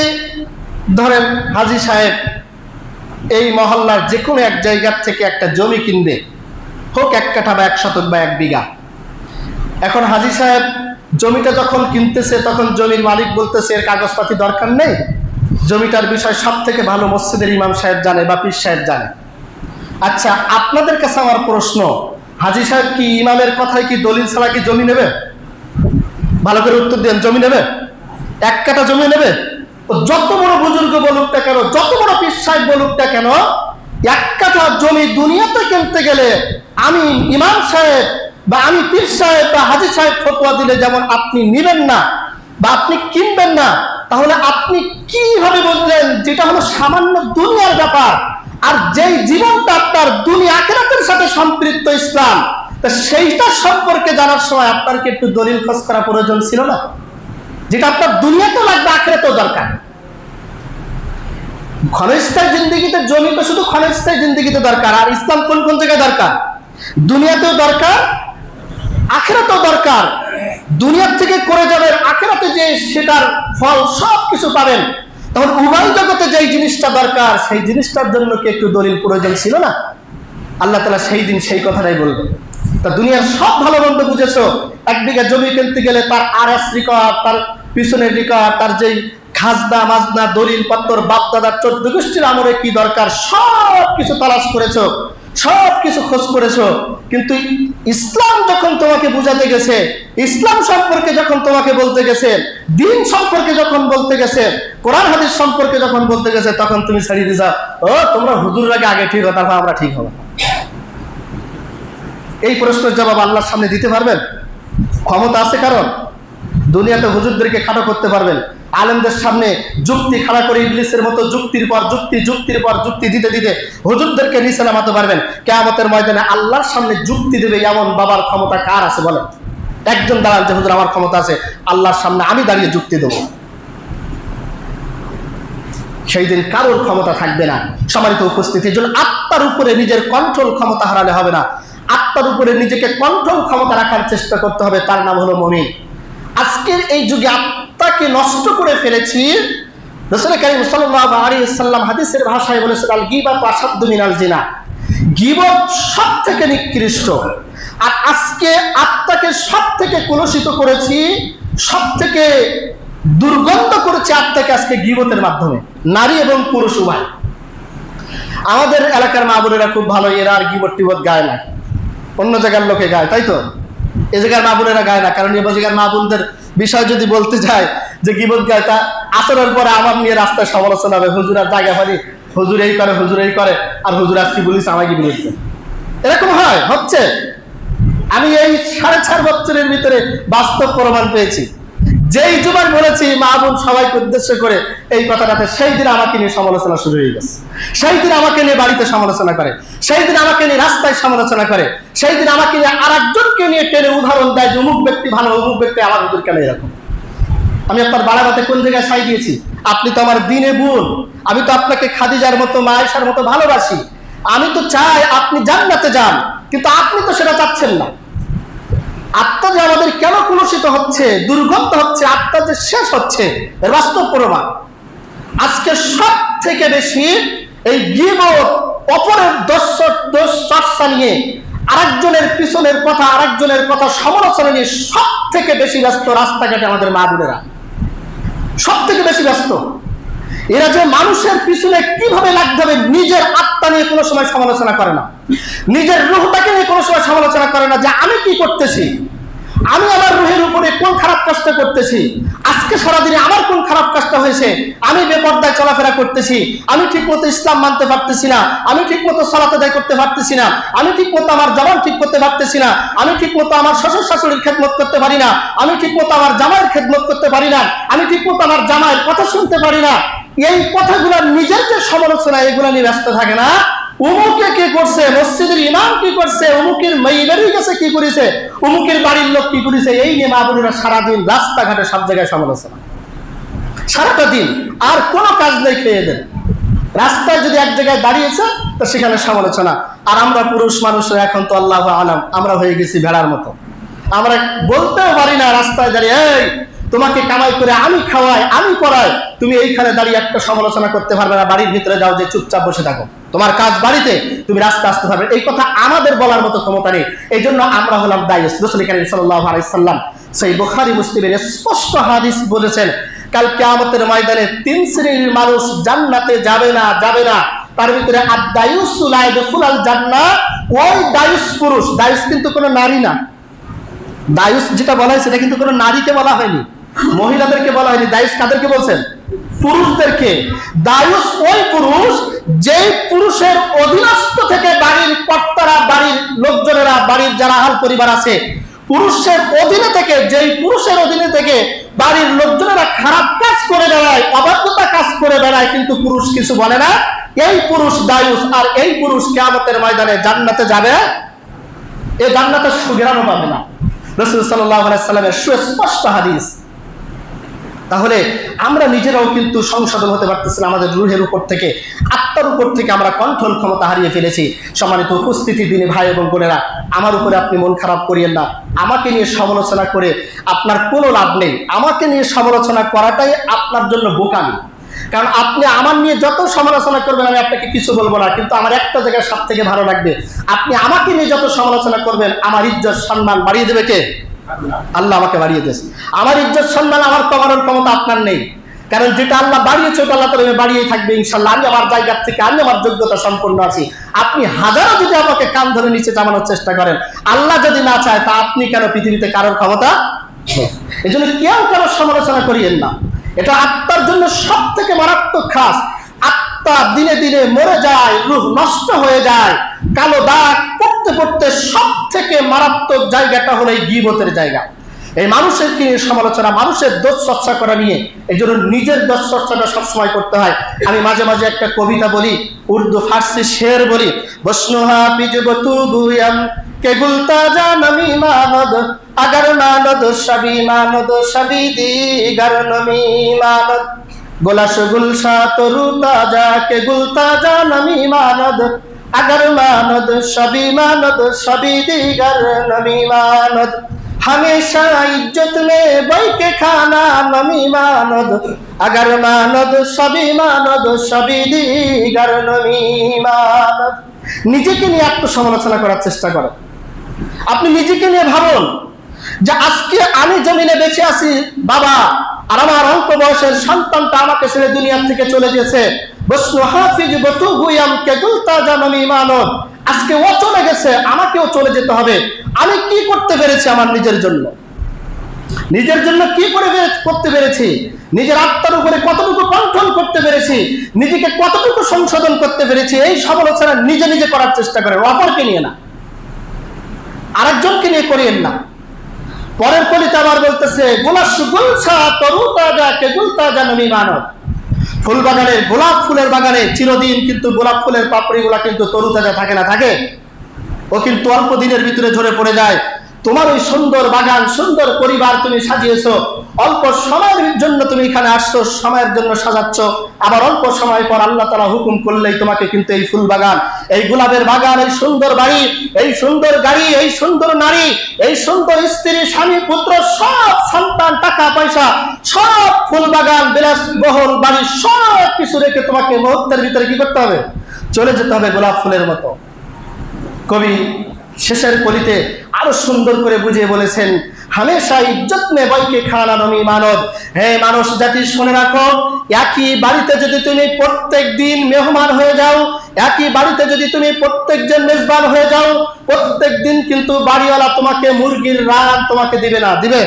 ধরেন হাজী সাহেব এই মহল্লার যে কোনো এক জায়গার থেকে একটা জমি কিনবে, হোক 1 কাঠা বা 1 শতক বা 1 বিঘা। এখন হাজী সাহেব জমিটা যখন কিনতেছে তখন জমির মালিক বলতেছে এর কাগজপাতি দরকার নেই, জমিটার বিষয় সব থেকে ভালো মসজিদের ইমাম সাহেব জানে বা পীর সাহেব জানে। আচ্ছা, আপনাদের কাছে আমার প্রশ্ন, হাজী সাহেব কি ইমামের কথায় কি দলিল ছাড়া কি জমি নেবে? ভালো করে উত্তর দেন, জমি নেবে? 1 কাঠা জমি নেবে? যত বড় বুজুর্গ বলুক না কেন, যত বড় পীর সাহেব বলুক না কেন, 1 কাঠা জমি দুনিয়াতে কিনতে গেলে আমি ইমাম সাহেব বা আমি পীর সাহেব বা হাজী সাহেব ফতোয়া দিলে যেমন আপনি নিবেন না বা আপনি কিনবেন না, তাহলে আপনি কিভাবে বুঝলেন যেটা হলো সামান্য দুনিয়ার ব্যাপার, আর যেই জীবনটা আপনার দুনিয়া আখিরাতের সাথে সম্পৃক্ত ইসলাম, তা সেইটা সম্পর্কে জানার সময় আপনার কি একটু দলিল খোঁজ করা প্রয়োজন ছিল না? যেটা আপনার দুনিয়াতেও লাগবে, আখিরাতেও দরকার। ক্ষণস্থায়ী জিন্দেগিতে জমি তো শুধু ক্ষণস্থায়ী জিন্দেগিতে দরকার, আর ইসলাম কোন কোন জায়গায় দরকার? দুনিয়াতেও দরকার, আখিরাতেও দরকার। দুনিয়ার থেকে করে যাবেন, আখিরাতে যে সেটার ফল সব কিছু পাবেন। তখন উভয় জগতে যেই জিনিসটা দরকার সেই জিনিসটার জন্য কি একটু দলিল প্রয়োজন ছিল না? আল্লাহ তাআলা সেই দিন সেই কথাটাই বলবেন। তা দুনিয়ার সব ভালো মন্দ বুঝেছো, এক বিঘা জমি কিনতে গেলে তার আরএস রেকর্ড, তার পিছনের রেকর্ড, তার যেই খাজনা মাজনা দলিল পত্র বাপ দাদার 14 গোষ্ঠীর আমলে কি দরকার সব কিছু তালাশ করেছো, সব কিছু খোঁজ করেছো। কিন্তু ইসলাম যখন তোমাকে বুঝাতে গেছে, ইসলাম সম্পর্কে যখন তোমাকে বলতে গেছে, দিন সম্পর্কে যখন বলতে গেছে, কোরআন হাদিস সম্পর্কে যখন বলতে গেছে, তখন তুমি ছাড়িয়ে দিছো, ও তোমরা হুজুররাকে আগে ঠিক হও, তারপর আমরা ঠিক হবো। এই প্রশ্নের জবাব আল্লাহর সামনে দিতে পারবেন? ক্ষমতা আছে কারণ? দুনিয়াতে হুজুরদেরকে খাটো করতে পারবেন, আলেমদের সামনে যুক্তি খাড়া করে ইবলিসের মতো যুক্তির পর যুক্তি, যুক্তির পর যুক্তি দিতে দিতে হুজুরদেরকে নিচে নামাতে পারবেন। কিয়ামতের ময়দানে আল্লাহর সামনে যুক্তি দেবে এমন বাবার ক্ষমতা কার আছে বলেন? একজন দাঁড়ান যে হুজুর আমার ক্ষমতা আছে, আল্লাহর সামনে আমি দাঁড়িয়ে যুক্তি দেবো। সেই দিন কারোর ক্ষমতা থাকবে না। সম্মানিত উপস্থিতি, এর জন্য আত্মার উপরে নিজের কন্ট্রোল ক্ষমতা হারালে হবে না। আত্মার উপরে নিজেকে কন্ট্রোল ক্ষমতা রাখার চেষ্টা করতে হবে, তার নাম হলো মুমিন। আজকের এই যুগে আত্মাকে নষ্ট করে ফেলেছি। রাসূল কারীম সাল্লাল্লাহু আলাইহি ওয়াসাল্লাম হাদিসের ভাষায় বলেছেন, আল গীবাতু আশাদ্দু মিনাল জিনা, গীবত সবথেকে নিকৃষ্ট। আর আজকে আত্মাকে সবথেকে কলুষিত করেছি, সবথেকে দুর্গন্ধ করেছে আত্মাকে আজকে গীবতের মাধ্যমে, নারী এবং পুরুষ উভয়। আমাদের এলাকার মা বোনেরা খুব ভালো, এরা আর গীবত টিবত গায় না, অন্য জায়গার লোকে গায়, তাই তো? এ জায়গার মা বোনেরা গায় না, কারণ এ জায়গার মা বোনদের বিষয় যদি বলতে যায় যে গীবত গায়, তা আসরের পরে আমার নিয়ে রাস্তায় সমালোচনা হবে, হুজুর আর জায়গা পারি, হুজুর এই করে, হুজুর এই করে, আর হুজুর আজকে বলিস আমাকে বলেছে। এরকম হয়, হচ্ছে। আমি এই 4.5 বছরের ভিতরে বাস্তব প্রমাণ পেয়েছি। যেই জুবান বলেছি মা বোন সবাইকে উদ্দেশ্য করে এই কথাটাতে, সেই দিন আমাকে নিয়ে সমালোচনা শুরু হয়ে গেছে। সেই দিন আমাকে নিয়ে বাড়িতে সমালোচনা করে, সেই দিন আমাকে নিয়ে রাস্তায় সমালোচনা করে, সেই দিন আমাকে নিয়ে আরেকজনকে নিয়ে টেনে উদাহরণ দেয় যে অমুক ব্যক্তি ভালো, অমুক ব্যক্তি আমার হুজুর কেন এরকম। আমি আপনার বাড়াবাতে কোন জায়গায় সাই দিয়েছি? আপনি তো আমার দিনে বোন, আমি তো আপনাকে খাদিজার মতো মা আয়েশার মতো ভালোবাসি। আমি তো চাই আপনি জান্নাতে যান, কিন্তু আপনি তো সেটা চাচ্ছেন না। আত্মা যে আমাদের কেন কলুষিত হচ্ছে, দুর্গন্ধ হচ্ছে, আত্মা যে শেষ হচ্ছে, এর বাস্তব প্রমাণ। আজকে সব থেকে বেশি এই গীবত, অপরের দোষ চর্চা নিয়ে, আরেকজনের পিছনের কথা, আরেকজনের কথা সমালোচনা নিয়ে সব থেকে বেশি ব্যস্ত রাস্তাঘাটে আমাদের মা বোনেরা, সব থেকে বেশি ব্যস্ত। এরা যে মানুষের পিছনে কিভাবে লাগতে হবে, নিজের আত্মা নিয়ে কোনো সময় সমালোচনা করে না, নিজের রূহটাকে নিয়ে কোনো সময় সমালোচনা করে না যে আমি কি করতেছি, আমি আমার রুহের উপরে কোন খারাপ কাজটা করতেছি, আজকে সারাদিনে আমার কোন খারাপ কাজটা হয়েছে, আমি বেপরদায় চলাফেরা করতেছি, আমি ঠিকমতো ইসলাম মানতে পারতেছি না, আমি ঠিকমতো সালাত আদায় করতে পারতেছি না, আমি ঠিকমতো আমার জবান ঠিক করতে পারতেছি না, আমি ঠিকমতো আমার শ্বশুর শাশুড়ির খেদমত করতে পারি না, আমি ঠিকমতো আমার জামাইয়ের খেদমত করতে পারি না, আমি ঠিকমতো আমার জামাইয়ের কথা শুনতে পারি না। এই কথাগুলো নিজের যে সমালোচনা, এগুলো নিয়ে ব্যস্ত থাকে না। উমুকে কি করছে, মসজিদের ইমাম কি করছে, উমুকের মেয়েবাড়ির কাছে কি করেছে, উমুকের বাড়ির লোক কি করেছে, এই নিয়ে মা বোনেরা সারাদিন রাস্তাঘাটে সব জায়গায় সমালোচনা, সারাটা দিন আর কোনো কাজ নেই, খেয়ে দেন। রাস্তায় যদি এক জায়গায় দাঁড়িয়েছে তো সেখানে সমালোচনা। আর আমরা পুরুষ মানুষরা এখন তো আল্লাহু আলাম, আমরা হয়ে গেছি ভেড়ার মতো। আমরা বলতেও পারি না রাস্তায় দাঁড়িয়ে, এই তোমাকে কামাই করে আমি খাওয়াই, আমি পড়াই, তুমি এইখানে দাঁড়িয়ে একটা সমালোচনা করতে পারবে না, বাড়ির ভিতরে যাও, যে চুপচাপ বসে থাকো, তোমার কাজ বাড়িতে, তুমি রাস্তা আসতে পারবে। এই কথা আমাদের বলার মতো ক্ষমতা নেই। এই জন্য আমরা হলাম দায়ুস। রাসূল কারীম সাল্লাল্লাহু আলাইহি সাল্লাম সেই বুখারী মুসলিমের স্পষ্ট হাদিস বলেছেন, কাল কিয়ামতের ময়দানে 3 শ্রেণীর মানুষ জান্নাতে যাবে না, যাবে না। তার ভিতরে আদ-দায়ুস লা ইয়াদখুলুল জান্নাহ, ওই দায়ুস পুরুষ, দায়ুস কিন্তু কোনো নারী না। দায়ুস যেটা বলা হয় সেটা কিন্তু কোনো নারীকে বলা হয়নি, মহিলাদেরকে বলা হয়নি। দায়ুস কাদেরকে বলছেন? পুরুষদেরকে। দায়ুস ওই পুরুষ যেই পুরুষের অধীনস্থ থেকে বাড়ির কর্তারা, বাড়ির লোকজনেরা, বাড়ির যারা আহাল পরিবার আছে, পুরুষের অধীনে থেকে, যেই পুরুষের অধীনে থেকে বাড়ির লোকজনেরা খারাপ কাজ করে বেড়ায়, অবাধ্যতা কাজ করে বেড়ায়, কিন্তু পুরুষ কিছু বলে না, এই পুরুষ দায়ুস। আর এই পুরুষ কিয়ামতের ময়দানে জান্নাতে যাবে, এই জান্নাতের সুঘ্রাণও পাবে না। রাসূল সাল্লাল্লাহু আলাইহি সাল্লামের সুস্পষ্ট হাদিস। তাহলে আমরা নিজেরাও কিন্তু সংশোধন হতে পারতেছি না। আমাদের রুহের উপর থেকে, আত্মার উপর থেকে আমরা কন্ট্রোল ক্ষমতা হারিয়ে ফেলেছি। সম্মানিত উপস্থিতি দিনী ভাই এবং বোনেরা, আমার উপরে আপনি মন খারাপ করিয়েন না। আমাকে নিয়ে সমালোচনা করে আপনার কোনো লাভ নেই। আমাকে নিয়ে সমালোচনা করাটাই আপনার জন্য বোকামি। কারণ আপনি আমার নিয়ে যত সমালোচনা করবেন আমি আপনাকে কিছু বলবো না, কিন্তু আমার একটা জায়গায় সব থেকে ভালো লাগবে, আপনি আমাকে নিয়ে যত সমালোচনা করবেন আমার ইজ্জত সম্মান বাড়িয়ে দেবে কে? আল্লাহ আমাকে বাড়িয়ে দিয়েছে। আমার ইজ্জত সম্মান আমার কমানোর ক্ষমতা আপনার নেই, কারণ যেটা আল্লাহ বাড়িয়েছে ওটা আল্লাহ তাআলা বাড়িয়েই থাকবে ইনশাআল্লাহ। আমি আমার জায়গা থেকে, আমি আমার যোগ্যতা সম্পন্ন আছি। আপনি হাজারো যদি আমাকে কান ধরে নিচে নামানোর চেষ্টা করেন, আল্লাহ যদি না চায় তা আপনি কেন পৃথিবীতে কারোর ক্ষমতা? এই জন্য কেউ কারোর সমালোচনা করিয়েন না। এটা আত্মার জন্য সব থেকে মারাত্মক খাস। আত্মা দিনে দিনে মরে যায়, রূহ নষ্ট হয়ে যায়, কালো দাগ পড়তে পড়তে সব থেকে মারাত্মক জায়গাটা হলো এই গীবতের জায়গা। এই মানুষের কি সমালোচনা, মানুষের দোষ চর্চা করা নিয়ে, এই জন্য নিজের দোষ চর্চাটা সবসময় করতে হয়। আমি মাঝে মাঝে একটা কবিতা বলি, উর্দু ফার্সি শের বলি, বসনুহা পিজবতু গুয়াম কে গুলতা জানমি মানদ আগার মানদ সবি দিগার নমি মানদ গোলাশ গুলশা তরু তাজা কে গুলতা জানমি মানদ আগার মানদ সবি দিগার নমি মানদ हमेशा इज्जत में बई के खाना नमी मानद अगर मानद सभी दिगर नमी मानद। নিজেকে নিয়ে আত্মসমালোচনা করার চেষ্টা করেন। আপনি নিজেকে নিয়ে ভাবুন যে আজকে আমি জমিনে বেঁচে আছি বাবা, আর আমার অল্প বয়সের সন্তানটা আমাকে ছেড়ে দুনিয়া থেকে চলে গেছে। বসনু হাফিজ বতু গুয়াম কে গুলতা জানমি মানদ, আজকে ও চলে গেছে, আমাকেও চলে যেতে হবে। আমি কি করতে পেরেছি আমার নিজের জন্য? কি করতে পেরেছি? নিজের আত্মার উপরে কতটুকু কন্ট্রোল করতে পেরেছি? নিজেকে কতটুকু সংশোধন করতে পেরেছি? এই সমালোচনা নিজে নিজে করার চেষ্টা করেন, অপরকে নিয়ে না, আরেকজনকে নিয়ে করিয়েন না। পরের কলিতে আবার বলতেছে গোলাশ গুলশা তরু তাজা কে গুলতা জানমি মানদ। ফুল বাগানে, গোলাপ ফুলের বাগানে চিরদিন কিন্তু গোলাপ ফুলের পাপড়িগুলা কিন্তু তরুতাজা থাকে না, থাকে? ও কিন্তু অল্প দিনের ভিতরে ঝরে পড়ে যায়। তোমার ওই সুন্দর বাগান, সুন্দর পরিবার তুমি সাজিয়েছো, অল্প সময়ের জন্য তুমি এখানে আসছো, সময়ের জন্য সাজাচ্ছ, আবার অল্প সময় পর আল্লাহ তাআলা হুকুম করলেই তোমাকে কিন্তু এই ফুল বাগান, এই গোলাপের বাগান, এই সুন্দর বাড়ি, এই সুন্দর গাড়ি, এই সুন্দর নারী, এই সুন্দর স্ত্রী, স্বামী, পুত্র, সব সন্তান, টাকা পয়সা, সব ফুল বাগান, বিলাসবহুল বাড়ি, সব কিছু রেখে তোমাকে মুহূর্তের ভিতরে কি করতে হবে? চলে যেতে হবে গোলাপ ফুলের মতো। কবি শেষের কলিতে আরো সুন্দর করে বুঝিয়ে বলেছেন, হামেশা ইজ্জত মে বইকে খানা নমি মানদ। হে মানুষ জাতি, শুনে রাখো, একই বাড়িতে যদি তুমি প্রত্যেক দিন মেহমান হয়ে যাও, একই বাড়িতে যদি তুমি প্রত্যেকজন মেজবান হয়ে যাও, প্রত্যেক দিন কিন্তু বাড়িওয়ালা তোমাকে মুরগির রান তোমাকে দিবে না। দিবে?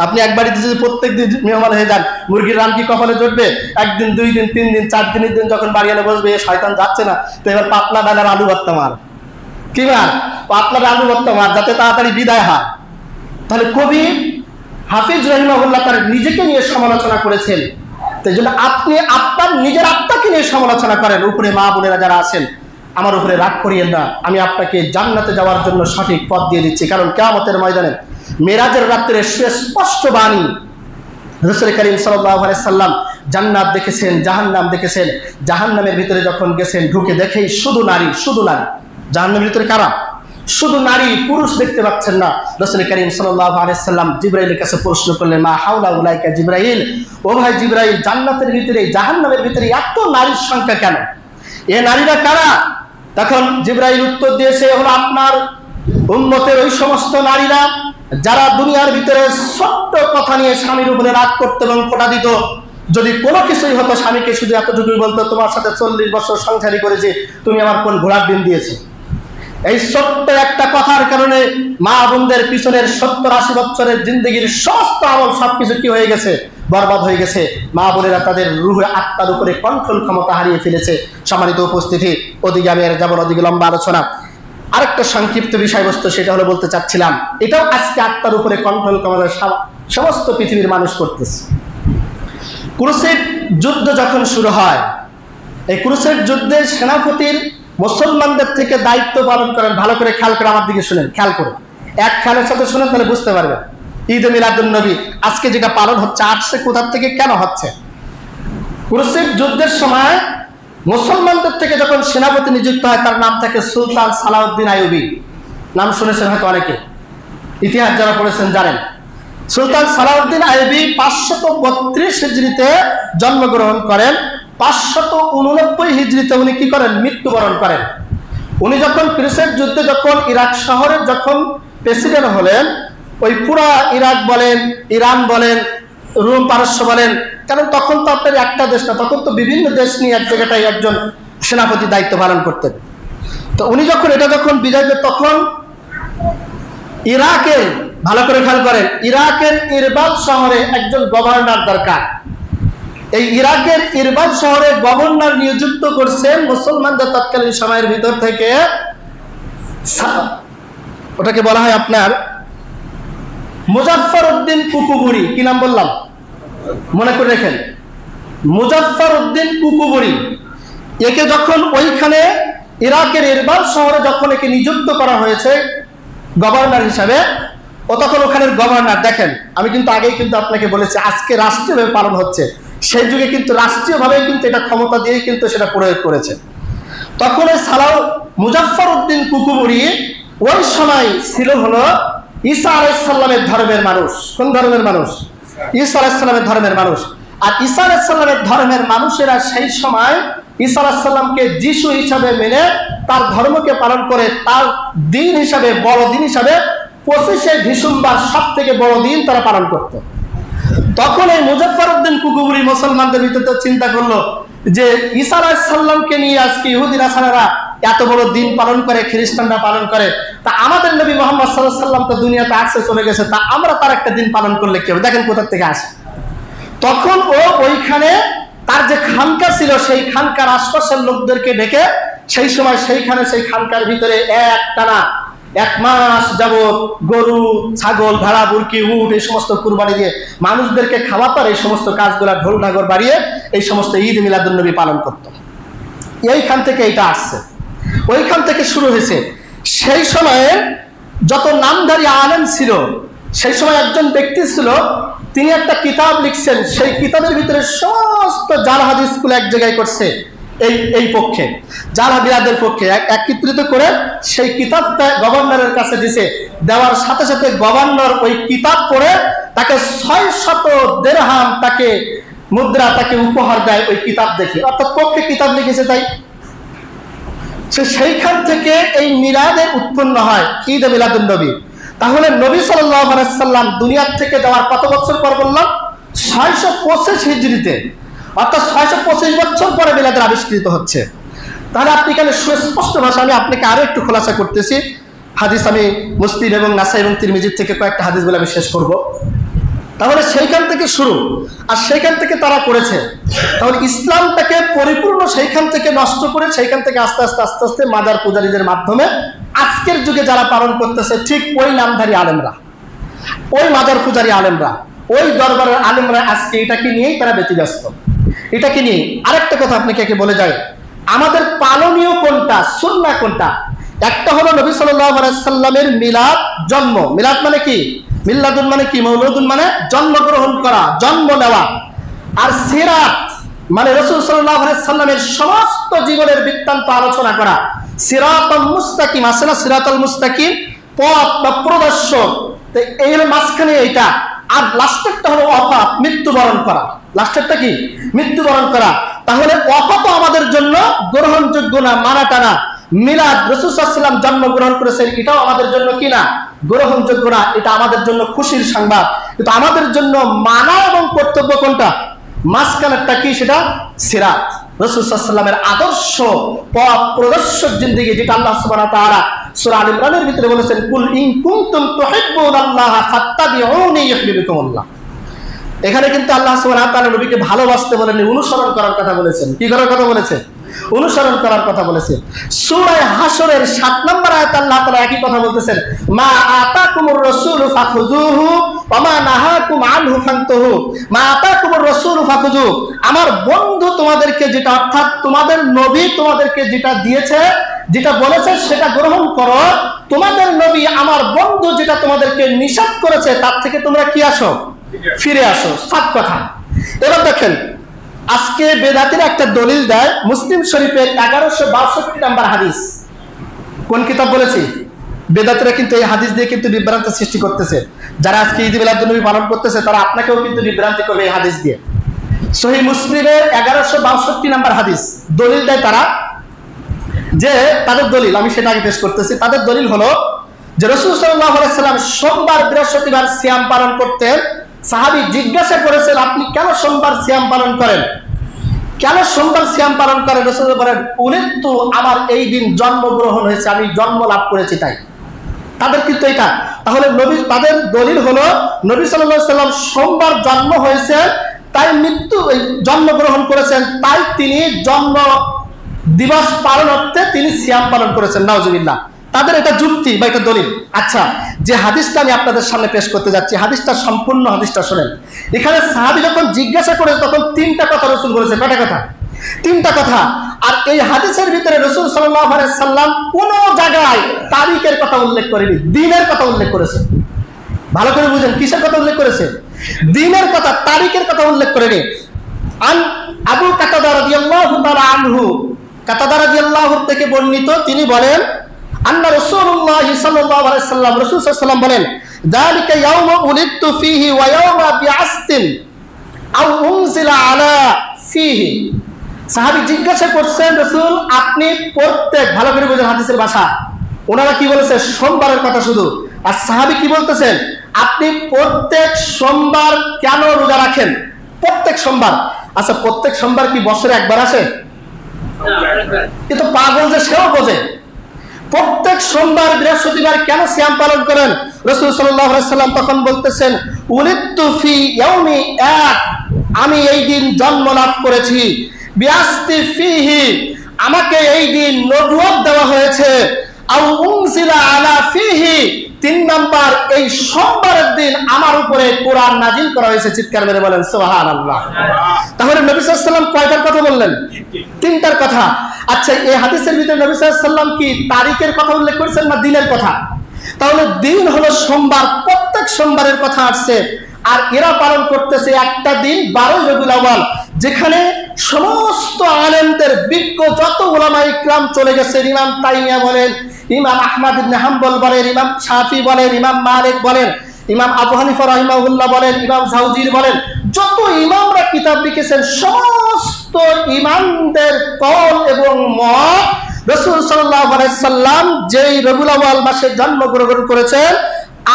আপনি এক বাড়িতে যদি প্রত্যেক দিন মেহমান হয়ে যান, মুরগির রান কি কপালে জুটবে? একদিন, 2 দিন, 3 দিন, 4 দিনের দিন যখন বাড়িওয়ালা বসবে শয়তান যাচ্ছে না, তো এবার পাতলা ডালের আলু ভর্তা মার, কি মার? পাতলা আলু ভর্তা মার, যাতে তাড়াতাড়ি বিদায় হয়। তাহলে কবি হাফিজ রাহিমাহুল্লাহ তার নিজেকে নিয়ে সমালোচনা করেছেন। তাই জন্য আপনি আপনার নিজের আত্মাকে নিয়ে সমালোচনা করেন। উপরে মা বোনেরা যারা আছেন, আমার উপরে রাগ করিয়েন না। আমি আপনাকে জান্নাতে যাওয়ার জন্য সঠিক পথ দিয়ে দিচ্ছি। কারণ কিয়ামতের ময়দানে মেরাজের রাত্রে সুস্পষ্ট বাণী, রাসূল করিম সাল্লাল্লাহু আলাইহি সাল্লাম জান্নাত দেখেছেন, জাহান্নাম দেখেছেন। জাহান্নামের ভিতরে যখন গেছেন, ঢুকে দেখেই শুধু নারী, শুধু নারী। জাহান্নামের ভিতরে কারা? শুধু নারী, পুরুষ দেখতে পাচ্ছেন না। রাসূল করিম সাল্লাল্লাহু আলাইহি সাল্লাম জিবরাইলের কাছে প্রশ্ন করলেন, মা হাওলা উলাইকা জিবরাইল, ও ভাই জিবরাইল, জান্নাতের ভিতরে, জাহান্নামের ভিতরে এত নারীর সংখ্যা কেন? এ নারীরা কারা? তখন জিবরাইল উত্তর দিয়েছে, হলো আপনার উম্মতের ওই সমস্ত নারীরা যারা দুনিয়ার ভিতরে ছোট্ট কথা নিয়ে স্বামীর উপরে রাগ করতে এবং খোঁটা দিত। যদি কোনো কিছুই হতো, স্বামীকে শুধু এতটুকুই বলতো, তোমার সাথে 40 বছর সংসারী করেছি, তুমি আমার কোন ঘোড়ার ডিম দিয়েছো? এই ছোট্ট একটা কথার কারণে মা বোনদের পিছনের 70-80 বছরের জিন্দগির সমস্ত আমল সবকিছু কি হয়ে গেছে? বরবাদ হয়ে গেছে। মা বোনেরা তাদের রুহে, আত্মার উপরে কন্ট্রোল ক্ষমতা হারিয়ে ফেলেছে। সম্মানিত উপস্থিতি, ওদিকে আমি যাব না, ওদিকে লম্বা আলোচনা। আরেকটা সংক্ষিপ্ত বিষয়বস্তু, সেটা হলো বলতে চাচ্ছিলাম, এটাও আজকে আত্মার উপরে কন্ট্রোল ক্ষমতা সমস্ত পৃথিবীর মানুষ করতেছে। ক্রুসেড যুদ্ধ যখন শুরু হয়, এই ক্রুসেড যুদ্ধে সেনাপতির মুসলমানদের থেকে দায়িত্ব পালন করেন। ভালো করে খেয়াল করে আমার দিকে শুনেন, খেয়াল করুন, এক খেয়ালের সাথে শুনেন, তাহলে বুঝতে পারবেন। ঈদ মিলাদুন নবী আজকে যেটা পালন হচ্ছে, আসছে কোথা থেকে, কেন হচ্ছে? কুরুসের যুদ্ধের সময় মুসলমানদের থেকে যখন সেনাপতি নিযুক্ত হয়, তার নাম থাকে সুলতান সালাউদ্দিন আইয়ুবী। নাম শুনেছেন হয়তো অনেকে, ইতিহাস যারা পড়েছেন জানেন। সুলতান সালাউদ্দিন আইয়ুবী 532 হিজরিতে জন্মগ্রহণ করেন। 589 হিজরিতে উনি কি করেন? মৃত্যুবরণ করেন। উনি যখন ক্রুসেড যুদ্ধে যখন ইরাক শহরে যখন প্রেসিডেন্ট হলেন, ওই পুরা ইরাক বলেন, ইরান বলেন, রোম পারস্য বলেন, কারণ তখন তো আপনার একটা দেশ না, তখন তো বিভিন্ন দেশ নিয়ে এক জায়গাটায় একজন সেনাপতি দায়িত্ব পালন করতেন। তো উনি যখন এটা যখন বিজয় পেলেন, তখন ইরাকের, ভালো করে খেয়াল করেন, ইরাকের ইরবাল শহরে একজন গভর্নর দরকার। এই ইরাকের ইরবাল শহরে গভর্নর নিযুক্ত করছেন মুসলমানদের তৎকালীন সময়ের ভিতর থেকে, ওটাকে বলা হয় আপনার মুজাফফর উদ্দিন কুকুবুরি। কি নাম বললাম? মনে করে রেখেন, মুজাফফর উদ্দিন কুকুবুরি। একে যখন ওইখানে ইরাকের ইরবাল শহরে যখন একে নিযুক্ত করা হয়েছে গভর্নর হিসাবে, ও তখন ওখানের গভর্নর, দেখেন আমি কিন্তু আগেই কিন্তু আপনাকে বলেছি আজকে রাষ্ট্রীয়ভাবে পালন হচ্ছে, সেই যুগে কিন্তু রাষ্ট্রীয়ভাবে কিন্তু এটা ক্ষমতা দিয়েই কিন্তু সেটা প্রয়োগ করেছে। তখন ওই মুজাফফর উদ্দিন কুকুবুরি ওই সময় ছিল হলো ঈসা আলাইহিস সালামের ধর্মের মানুষ। কোন ধর্মের মানুষ? ঈসা আলাইহিস সালামের ধর্মের মানুষ। আর ঈসা আলাইহিস সালামের ধর্মের মানুষেরা সেই সময় ঈসা আলাইহিস সালামকে যিশু হিসাবে মেনে তার ধর্মকে পালন করে, তার দিন হিসাবে, বড় দিন হিসাবে 25শে ডিসেম্বর সব থেকে বড় দিন তারা পালন করত। তখন এই মুজাফফর উদ্দিন কুকুবুরি মুসলমানদের ভিতরে চিন্তা করলো যে ঈসা আলাইহিস সালামকে নিয়ে আজকে ইহুদি নাসারারা এত বড় দিন পালন করে, খ্রিস্টানরা পালন করে, তা আমাদের নবী মুহাম্মদ সাল্লাল্লাহু আলাইহি ওয়াসাল্লাম তো দুনিয়াতে আসছে, চলে গেছে, তা আমরা তার একটা দিন পালন করলে কি হবে? দেখেন কোথা থেকে আসে। তখন ও ওইখানে তার যে খানকা ছিল, সেই খানকার আশপাশের লোকদেরকে ডেকে সেই সময় সেইখানে সেই খানকার ভিতরে একটানা 1 মাস যাবত গরু, ছাগল, ভেড়া, বুরকি, উট এই সমস্ত কুরবানি দিয়ে মানুষদেরকে খাওয়াতো, এই সমস্ত কাজগুলা ঢোল ঢাগর বাড়িয়ে এই সমস্ত ঈদ মিলাদুন নবী পালন করত। এইখান থেকে এটা আসছে, ওইখান থেকে শুরু হয়েছে। সেই সময়ে যত নামধারী আলেম ছিল, সেই সময় একজন ব্যক্তি ছিল, তিনি একটা কিতাব লিখছেন, সেই কিতাবের ভিতরে সমস্ত জাল হাদিসগুলো এক জায়গায় করছে, এই পক্ষে জাল হাদিসের পক্ষে একত্রিত করে সেই কিতাবটা গভর্নরের কাছে দিছে। দেওয়ার সাথে সাথে গভর্নর ওই কিতাব পড়ে তাকে 600 দিরহাম তাকে মুদ্রা তাকে উপহার দেয় ওই কিতাব দেখে, অর্থাৎ পক্ষে কিতাব লিখেছে তাই। সেইখান থেকে এই মিলাদের উৎপন্ন হয় ঈদ মিলাদুন নবী। তাহলে নবী সাল্লাল্লাহু আলাইহি সাল্লাম দুনিয়ার থেকে যাওয়ার কত বছর পর বললাম? 625 হিজরিতে, অর্থাৎ 625 বছর পরে মিলাদের আবিষ্কৃত হচ্ছে। তাহলে আপনি এখানে সুস্পষ্ট ভাষা, আমি আপনাকে আরো একটু খোলাসা করতেছি। হাদিস আমি মুসলিম এবং নাসাই এবং তিরমিজি থেকে কয়েকটা হাদিস বলে আমি শেষ করব। তাহলে সেইখান থেকে শুরু, আর সেইখান থেকে তারা করেছে। তাহলে ইসলামটাকে পরিপূর্ণ সেইখান থেকে নষ্ট করে সেইখান থেকে আস্তে আস্তে আস্তে আস্তে মাজার পূজারীদের মাধ্যমে আজকের যুগে যারা পালন করতেছে, ঠিক ওই নামধারী আলেমরা, ওই মাজার পূজারী আলেমরা, ওই দরবারের আলেমরা আজকে এটাকে নিয়েই তারা ব্যতিব্যস্ত। এটাকে নিয়ে আরেকটা কথা আপনাকে বলে যায়, আমাদের পালনীয় কোনটা, সুন্নাহ কোনটা? একটা হলো নবী সাল্লাল্লাহু আলাইহি সাল্লামের মিলাদ, জন্ম। মিলাদ মানে কি? মিলাদুন মানে কি? মৌলুদুন মানে জন্মগ্রহণ করা, জন্ম নেওয়া। আর সিরাত মানে রাসূল সাল্লাল্লাহু আলাইহি সাল্লামের সমস্ত জীবনের বৃত্তান্ত আলোচনা করা। সিরাতাল মুস্তাকিম আছে না? সিরাতাল মুস্তাকিম, পথ বা প্রদর্শক। তো এই হলো মাঝখানে এইটা। আর লাস্টেরটা হলো ওয়াফাত, মৃত্যুবরণ করা। লাস্টেরটা কি? মৃত্যুবরণ করা। তাহলে ওয়াফাত আমাদের জন্য গ্রহণযোগ্য না, মানাটা না। মিলাদ, রাসূল সাল্লাল্লাহু আলাইহি ওয়াসাল্লাম জন্মগ্রহণ করেছেন, এটাও আমাদের জন্য কি না? গ্রহণযোগ্য না। এটা আমাদের জন্য খুশির সংবাদ, কিন্তু আমাদের জন্য মানা এবং কর্তব্য কোনটা? মাঝখানেরটা কি? সেটা সিরাত, রাসূল সাল্লাল্লাহু আলাইহি ওয়াসাল্লামের আদর্শ পথ প্রদর্শক জিন্দেগি, যেটা আল্লাহ সুবহানাহু ওয়া তাআলা সূরা আল ইমরানের ভিতরে বলেছেন, কুল ইন কুনতুম তুহিব্বুনাল্লাহ ফাত্তাবিউনি ইউহিব্বুকুমুল্লাহ। এখানে কিন্তু আল্লাহ সুবহানাহু ওয়া তাআলা নবীকে ভালোবাসতে বলেননি, অনুসরণ করার কথা বলেছেন। কি করার কথা বলেছে? অনুসরণ করার কথা বলেছে। সূরা হাশরের 7 নম্বর আয়াতে আল্লাহ তাআলা একই কথা বলতেছেন, মা আতাকুমুর রাসূলু ফাখুযুহু ওয়া মা নাহাকুম আনহু ফান্তাহু। মা আতাকুমুর রাসূলু ফাখুযুহু, আমার বন্ধু তোমাদেরকে যেটা, অর্থাৎ তোমাদের নবী তোমাদেরকে যেটা দিয়েছে যেটা বলেছে সেটা গ্রহণ করো, তোমাদের নবী আমার বন্ধু যেটা তোমাদেরকে নিষেধ করেছে তার থেকে তোমরা কি আসো, ফিরে আসো। সাত কথা। এবার দেখেন আজকে বেদাতিরা একটা দলিল দেয় মুসলিম শরীফের 1162 নম্বর হাদিস। কোন কিতাব বলেছি? বেদাতিরা কিন্তু এই হাদিস দিয়ে কিন্তু বিভ্রান্তি সৃষ্টি করতেছে। যারা আজকে ঈদ মিলাদুন্নবী পালন করতেছে তারা আপনাকেও কিন্তু বিভ্রান্তি করবে এই হাদিস দিয়ে। সহিহ মুসলিমের 1162 নম্বর হাদিস দলিল দেয় তারা, যে তাদের দলিল আমি সেটা আগে পেশ করতেছি। তাদের দলিল হলো যে রাসূল সাল্লাল্লাহু আলাইহি সাল্লাম সোমবার বৃহস্পতিবার সিয়াম পালন করতেন। সাহাবী জিজ্ঞাসা করেছেন আপনি কেন সোমবার সিয়াম পালন করেন, কেন সোমবার সিয়াম পালন করেন? রাসূল বলেন উলিদতু, আমার এই দিন জন্মগ্রহণ হয়েছে, আমি জন্ম লাভ করেছি তাই। তাদের কিন্তু এটা, তাহলে নবী তাদের দলিল হলো নবী সাল্লাল্লাহু আলাইহি সাল্লাম সোমবার জন্ম হয়েছে তাই জন্মগ্রহণ করেছেন, তাই তিনি জন্ম দিবস পালনার্থে তিনি সিয়াম পালন করেছেন। নাউজুবিল্লাহ। তাদের এটা যুক্তি বা এটা দলিল। আচ্ছা, যে হাদিসটা আমি আপনাদের সামনে পেশ করতে যাচ্ছি, হাদিসটা সম্পূর্ণ হাদিসটা শুনেন। এখানে সাহাবী যখন জিজ্ঞাসা করে তখন তিনটা কথা রাসূল বলেছে। কয়টা কথা? তিনটা কথা। আর এই হাদিসের ভিতরে রাসূল সাল্লাল্লাহু আলাইহি সাল্লাম কোন জায়গায় তারিখের কথা উল্লেখ করেনি, দিনের কথা উল্লেখ করেছে। ভালো করে বুঝেন, কিসের কথা উল্লেখ করেছে? দিনের কথা, তারিখের কথা উল্লেখ করেনি। আবু কাতাদা রাদিয়াল্লাহু তাআলা আনহু, কাতাদা রাদিয়াল্লাহু থেকে বর্ণিত, তিনি বলেন আন্না রাসূলুল্লাহ সাল্লাল্লাহু আলাইহি সাল্লাম, রাসূল সাল্লাল্লাহু আলাইহি সাল্লাম বলেন যালিকা ইয়াউমু উলিদতু ফীহি ওয়া ইয়াউমা বিআসতিন আও উনজিলা আলা ফীহি। সাহাবী জিজ্ঞাসা করছেন রাসূল আপনি প্রত্যেক, ভালো করে বুঝেন হাদিসের ভাষা, ওনারা কি বলেছে? সোমবারের কথা শুধু। আর সাহাবী কি বলতেছেন? আপনি প্রত্যেক সোমবার কেন রোজা রাখেন? প্রত্যেক সোমবার। আচ্ছা, প্রত্যেক সোমবার কি বছরে একবার আসে? কিন্তু পাগল যে সেও বোঝে। প্রত্যেক সোমবার বৃহস্পতিবার কেন সিয়াম পালন করেন? রাসূল সাল্লাল্লাহু আলাইহি সাল্লাম তখন বলতেছেন উলিদতু ফি ইয়াউমি এক, আমি এই দিন জন্ম লাভ করেছি, বিআসতি ফিহি, আমাকে এই দিন নবুয়ত দেওয়া হয়েছে, আও উনজিলা আলা ফিহি, তিন নাম্বার এই সোমবারের দিন আমার উপরে কোরআন নাজিল করা হয়েছে। চিৎকার মেরে বলেন সুবহানাল্লাহ। তাহলে নবী সাল্লাল্লাহু আলাইহি ওয়াসাল্লাম কয়টার কথা বললেন? তিনটার কথা। আচ্ছা, এই হাদিসের ভিতরে নবী সাল্লাল্লাহু আলাইহি ওয়াসাল্লাম কি তারিখের কথা উল্লেখ করেছেন না দিনের কথা? তাহলে দিন হলো সোমবার, প্রত্যেক সোমবারের কথা আসছে। আর এরা পালন করতেছে একটা দিন 12 রবিউল আউয়াল, যেখানে সমস্ত আলেমদের বিজ্ঞ যত উলামা ইকরাম চলে গেছে, ইমাম তাইমিয়া বলেন, ইমাম আহমদ ইবনে হাম্বল বলেন, ইমাম শাফি বলেন, ইমাম মালিক বলেন, ইমাম আবু হানিফা রাহিমাহুল্লাহ বলেন, ইমাম জাওজির বলেন, যত ইমামরা কিতাব লিখেছেন সমস্ত ইমামদের কওল এবং মত রাসূল সাল্লাল্লাহু আলাইহি সাল্লাম যেই রবিউল আউয়াল মাসে জন্মগ্রহণ করেছেন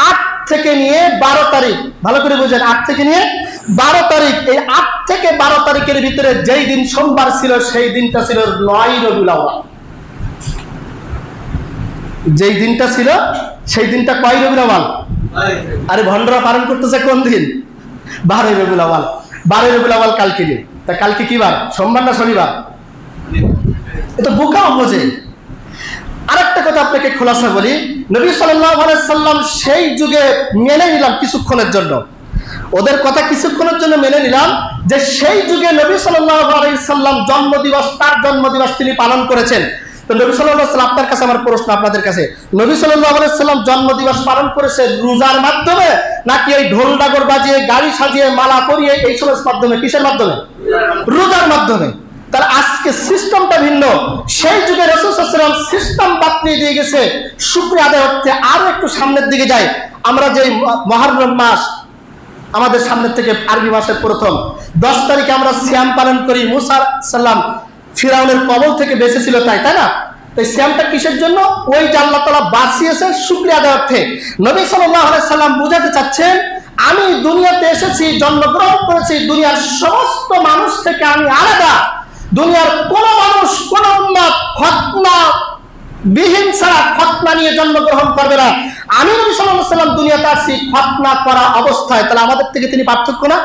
8 থেকে নিয়ে 12 তারিখ, ভালো করে বুঝেন, 8 থেকে নিয়ে 12 তারিখ, এই 8 থেকে 12 তারিখের ভিতরে যেই দিন সোমবার ছিল সেই দিনটা ছিল 9 রবিউল আউয়াল। যেই দিনটা ছিল সেই দিনটা কয় রবিউল আউয়াল? আরে ভন্ডরা পালন করতেছে কোন দিন? 12 রবিউল আউয়াল। 12 রবিউল আউয়াল কালকে দিন। তা কালকে কি বার? সোমবার না শনিবার? এটা বোকাও বোঝে। আরেকটা কথা আপনাকে খোলাসা বলি, নবী সাল্লাল্লাহু আলাইহি সাল্লাম সেই যুগে মেনে নিলাম কিছুক্ষণের জন্য, ওদের কথা কিছুক্ষণের জন্য মেনে নিলাম যে সেই যুগে নবী সাল্লাল্লাহু আলাইহি সাল্লাম জন্মদিবস, তার জন্মদিবস তিনি পালন করেছেন। তো নবী সাল্লাল্লাহু আলাইহি সাল্লাম, আপনার কাছে আমার প্রশ্ন, আপনাদের কাছে, নবী সাল্লাল্লাহু আলাইহি সাল্লাম জন্মদিবস পালন করেছে রোজার মাধ্যমে নাকি এই ঢোল ডাগর বাজিয়ে গাড়ি সাজিয়ে মালা পরিয়ে এই সবের মাধ্যমে? কিসের মাধ্যমে? রোজার মাধ্যমে। তার আজকে সিস্টেমটা ভিন্ন। সেই যুগে রাসূল সাল্লাল্লাহু আলাইহি ওয়াসাল্লাম সিস্টেম বাতলিয়ে দিয়ে গেছে। শুকরিয়া আদায় করতে আরো একটু সামনের দিকে যাই, আমরা যে মুহররম মাস আমাদের সামনের থেকে আরবি মাসের প্রথম 10 তারিখে আমরা সিয়াম পালন করি। মুসা সাল্লাম ফিরাউনের কবল থেকে বেঁচেছিল তাই না? তাই সিয়ামটা কিসের জন্য? ওই যে আল্লাহ তাআলা বাঁচিয়েছেন শুকরিয়া আদায় করতে। নবী সাল্লাল্লাহু আলাইহি সাল্লাম বুঝাতে চাচ্ছেন আমি দুনিয়াতে এসেছি, জন্মগ্রহণ করেছি, দুনিয়ার সমস্ত মানুষ থেকে আমি আলাদা। দুনিয়ার কোন মানুষ, কোন উম্মত খতনা বিহীন ছাড়া খতনা নিয়ে জন্মগ্রহণ করবে না। আমি নবী সাল্লাল্লাহু আলাইহি সাল্লাম দুনিয়াতে আসছি খতনা করা অবস্থায়, তাহলে আমাদের থেকে তিনি পার্থক্য না?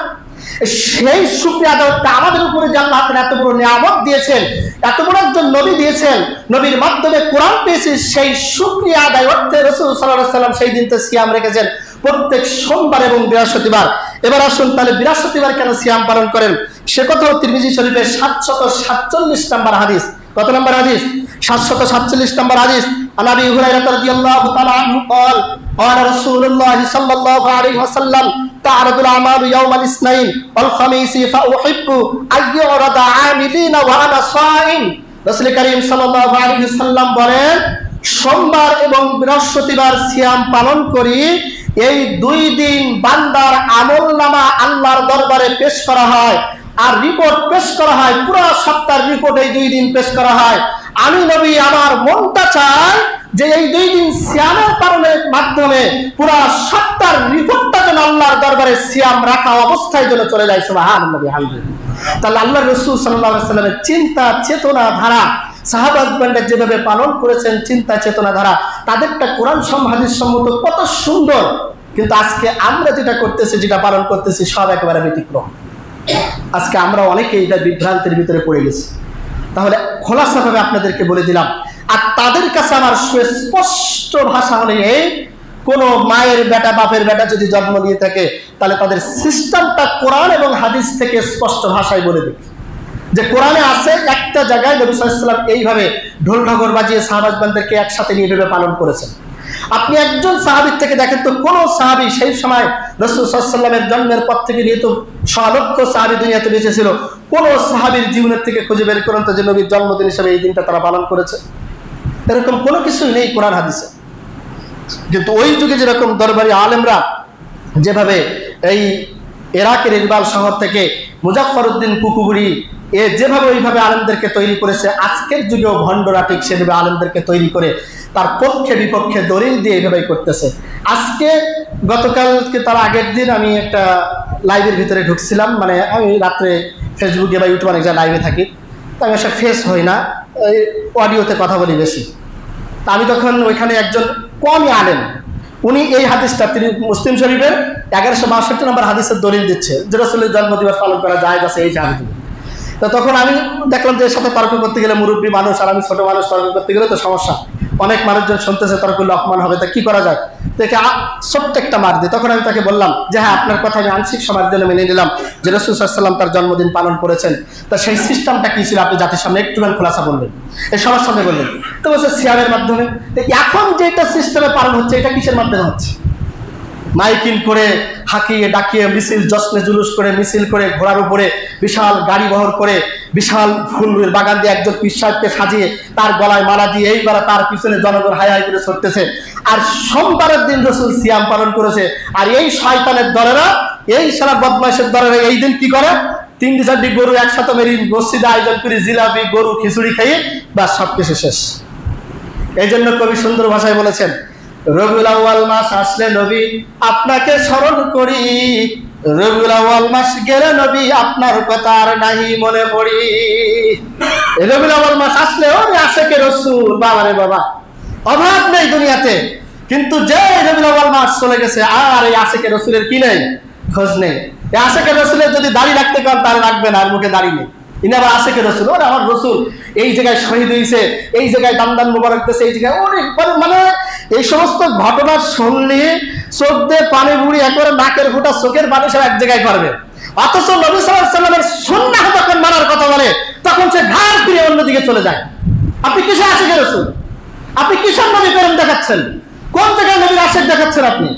সেই শুকরিয়া আদায় করতে আমাদের উপরে যে আল্লাহ তাআলা এত বড় নিয়ামত দিয়েছেন, এত বড় একজন নবী দিয়েছেন, নবীর মাধ্যমে কোরআন পেয়েছি, সেই শুকরিয়া আদায় করতে রাসূল সাল্লাল্লাহু আলাইহি সাল্লাম সেই দিনতে সিয়াম রেখেছেন প্রত্যেক সোমবার এবং বৃহস্পতিবার। এবার আসুন তাহলে বৃহস্পতিবার কেন সিয়াম পালন করেন সে কথা তিরমিজি শরীফের 747 নম্বর হাদিস। কত নম্বর হাদিস? 747 নম্বর হাদিস, আন আবি হুরায়রা রাদিয়াল্লাহু তাআলা আনহু قال قال رسول الله صلى الله عليه وسلم تعرض الاعمال يوم الاثنين والخميس فاحب ان يعرض عاملين وانا صائم। রাসূল করিম সাল্লাল্লাহু আলাইহি ওয়াসাল্লাম বলেন, সোমবার এবং বৃহস্পতিবার সিয়াম পালন করি, এই দুই দিন বান্দার আমলনামা আল্লাহর দরবারে পেশ করা হয় আর রিপোর্ট পেশ করা হয়, পুরো সপ্তাহের রিপোর্ট এই দুই দিন পেশ করা হয়। আমি নবী আমার মনটা চাই যে এই দুই দিন সিয়ামের পালনের মাধ্যমে পুরো সপ্তাহের রিপোর্টটা যেন আল্লাহর দরবারে সিয়াম রাখা অবস্থায় যেন চলে যায়। সুবহানাল্লাহ আলহামদুলিল্লাহ। তাহলে আল্লাহ রাসূল সাল্লাল্লাহু আলাইহি ওয়াসাল্লামের চিন্তা চেতনা ধারা সাহাবাগণরা যেভাবে পালন করেছেন, চিন্তা চেতনা ধারা তাদেরটা কোরআন হাদিস সম্মত কত সুন্দর। কিন্তু আজকে আমরা যেটা করতেছি, যেটা পালন করতেছি সব একেবারে ব্যতিক্রম। আজকে আমরা অনেকে এটা বিভ্রান্তির ভিতরে পড়ে গেছি। তাহলে খোলাসাভাবে আপনাদেরকে বলে দিলাম। আর তাদের কাছে আমার সুস্পষ্ট ভাষা হলে, এই কোন মায়ের বেটা বাপের বেটা যদি জন্ম দিয়ে থাকে তাহলে তাদের সিস্টেমটা কোরআন এবং হাদিস থেকে স্পষ্ট ভাষায় বলে দিবে যে কোরআনে আছে একটা জায়গায় নবী সাল্লাল্লাহু আলাইহি ওয়াসাল্লাম এইভাবে ঢোল ঢগর বাজিয়ে সাহাবাগণদেরকে একসাথে নিয়ে ভেবে পালন করেছেন। আপনি একজন সাহাবীর থেকে দেখেন তো, কোন সাহাবী সেই সময় রাসূল সাল্লাল্লাহু আলাইহি ওয়াসাল্লামের জন্মের পর থেকে নিয়ে তো লক্ষ সাহাবী দুনিয়াতে বেঁচে ছিল, কোন সাহাবীর জীবনের থেকে খুঁজে বের করুন তো যে নবীর জন্মদিন হিসেবে এই দিনটা তারা পালন করেছে। এরকম কোনো কিছুই নেই কোরআন হাদিসে। কিন্তু ওই যুগে যেরকম দরবারি আলেমরা যেভাবে এই ইরাকের ইরবাল শহর থেকে মুজাফফরউদ্দিন কুকুবুরি যেভাবে ওইভাবে আলেমদেরকে তৈরি করেছে, আজকের যুগেও ভণ্ডরা ঠিক সেভাবে আলেমদেরকে তৈরি করে তার পক্ষে বিপক্ষে দলিল দিয়ে এইভাবেই করতেছে। আজকে গতকালকে তার আগের দিন আমি একটা লাইভের ভিতরে ঢুকছিলাম, মানে আমি রাত্রে ফেসবুকে বা ইউটিউবে অনেক জায়গায় লাইভে থাকি, তো আমি আসলে ফেস হই না, অডিওতে কথা বলি বেশি। তা আমি তখন ওইখানে একজন কমই আলেম, উনি এই হাদিসটা, তিনি মুসলিম শরীফের 1162 নম্বর হাদিসের দলিল দিচ্ছে যে রাসূলের জন্মদিবস পালন করা যায় আছে এই হাদিস। তো তখন আমি দেখলাম যে এর সাথে তর্ক করতে গেলে মুরব্বী মানুষ আর আমি ছোট মানুষ, তর্ক করতে গেলে তো সমস্যা, অনেক মানুষজন শুনতেছে, তর্ক করলে অপমান হবে, তা কি করা যায়, দেখে ছোট্ট একটা মার দিই। তখন আমি তাকে বললাম যে হ্যাঁ, আপনার কথা আমি আংশিক সময়ের জন্য মেনে নিলাম যে রাসূল সাল্লাল্লাহু আলাইহি ওয়াসাল্লাম তার জন্মদিন পালন করেছেন, তা সেই সিস্টেমটা কি ছিল আপনি জাতির সামনে একটুখানি খোলাসা বলবেন, এই সবার সামনে বললেন। তো বলছে সিয়ামের মাধ্যমে। এখন যেটা সিস্টেমে পালন হচ্ছে এটা কিসের মাধ্যমে হচ্ছে? মাইকিং করে, হাঁকিয়ে ডাকিয়ে, মিছিল জশ্নে জুলুস করে, মিছিল করে, ঘোড়ার উপরে বিশাল গাড়ি বহর করে, বিশাল ফুলের বাগান দিয়ে একজন পীর সাহেবকে সাজিয়ে তার গলায় মালা দিয়ে এইবার তার পিছনে জনগণ হাই হাই করে ছুটতেছে। আর সোমবারের দিন রাসূল সিয়াম পালন করেছে। আর এই শয়তানের দলেরা, এই সারা বদমাইশের দলেরা এই দিন কি করে? 3-4টি গরু একসাথে মেরি মসজিদে আয়োজন করে জিলাপি, গরু, খিচুড়ি খাইয়ে বাস সবকিছু শেষ। এই জন্য কবি সুন্দর ভাষায় বলেছেন, রবিউল আউয়াল মাস আসলে নবী আপনাকে স্মরণ করি, রবিউল আউয়াল মাস গেলে নবী আপনার কথা আর নাহি মনে পড়ি। রবিউল আউয়াল মাস আসলে ওরে আশেকে রাসূল, বাবা রে বাবা, অভাব নেই দুনিয়াতে। কিন্তু যে রবিউল আউয়াল মাস চলে গেছে আর এই আশেকে রাসূলের কি নেই, খোঁজ নেই। এই আশেকে রাসূলের যদি দাড়ি রাখতে পারেন তাহলে রাখবেন, আর মুখে দাড়ি নেই। ইনি আবার আশেকে রাসূল, ওরে আমার রাসূল এই জায়গায় শহীদ হয়েছে, এই জায়গায় দান মুবারক দিয়েছে, এই জায়গায় অনেক, মানে এই সমস্ত ঘটনা শুনলে চোখ দিয়ে পানি বুড়ি একেবারে নাকের ফোঁটা, চোখের পানি সব এক জায়গায় করবে। অথচ নবী সাল্লাল্লাহু আলাইহি ওয়াসাল্লামের সুন্নাহ যখন মানার কথা বলে তখন সে ঘাড় ফিরে অন্যদিকে চলে যায়। আপনি কিসে আশেকে রাসূল? আপনি কিসের নবী প্রেম দেখাচ্ছেন? কোন জায়গায় নবীর আশেক দেখাচ্ছেন আপনি?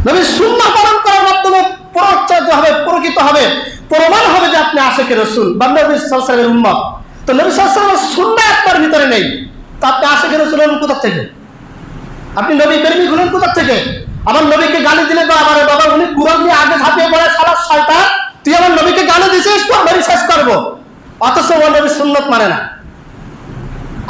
নবীর সুন্নাহ পালন করার মাধ্যমে প্রচারিত হবে, প্রকৃত হবে, প্রমাণ হবে যে আপনি আশেকে রাসূল বা নবী সাল্লাল্লাহু আলাইহি ওয়াসাল্লামের উম্মত। তো নবী সাল্লাল্লাহু আলাইহি ওয়াসাল্লামের সুন্নাহ আপনার ভিতরে নেই, তো আপনি আশেকে রাসূল হলেন কোথা থেকে? আপনি নবী প্রেমিক হলেন কোথা থেকে? আমার নবীকে গালি দিলে তো আমার বাবা উনি কুরআন নিয়ে আগে ঝাঁপিয়ে পড়ে, শালা শয়তান তুই আমার নবীকে গালি দিছিস, তো আমি শেষ করবো। অথচ আমার নবী সুন্নাত মানে না।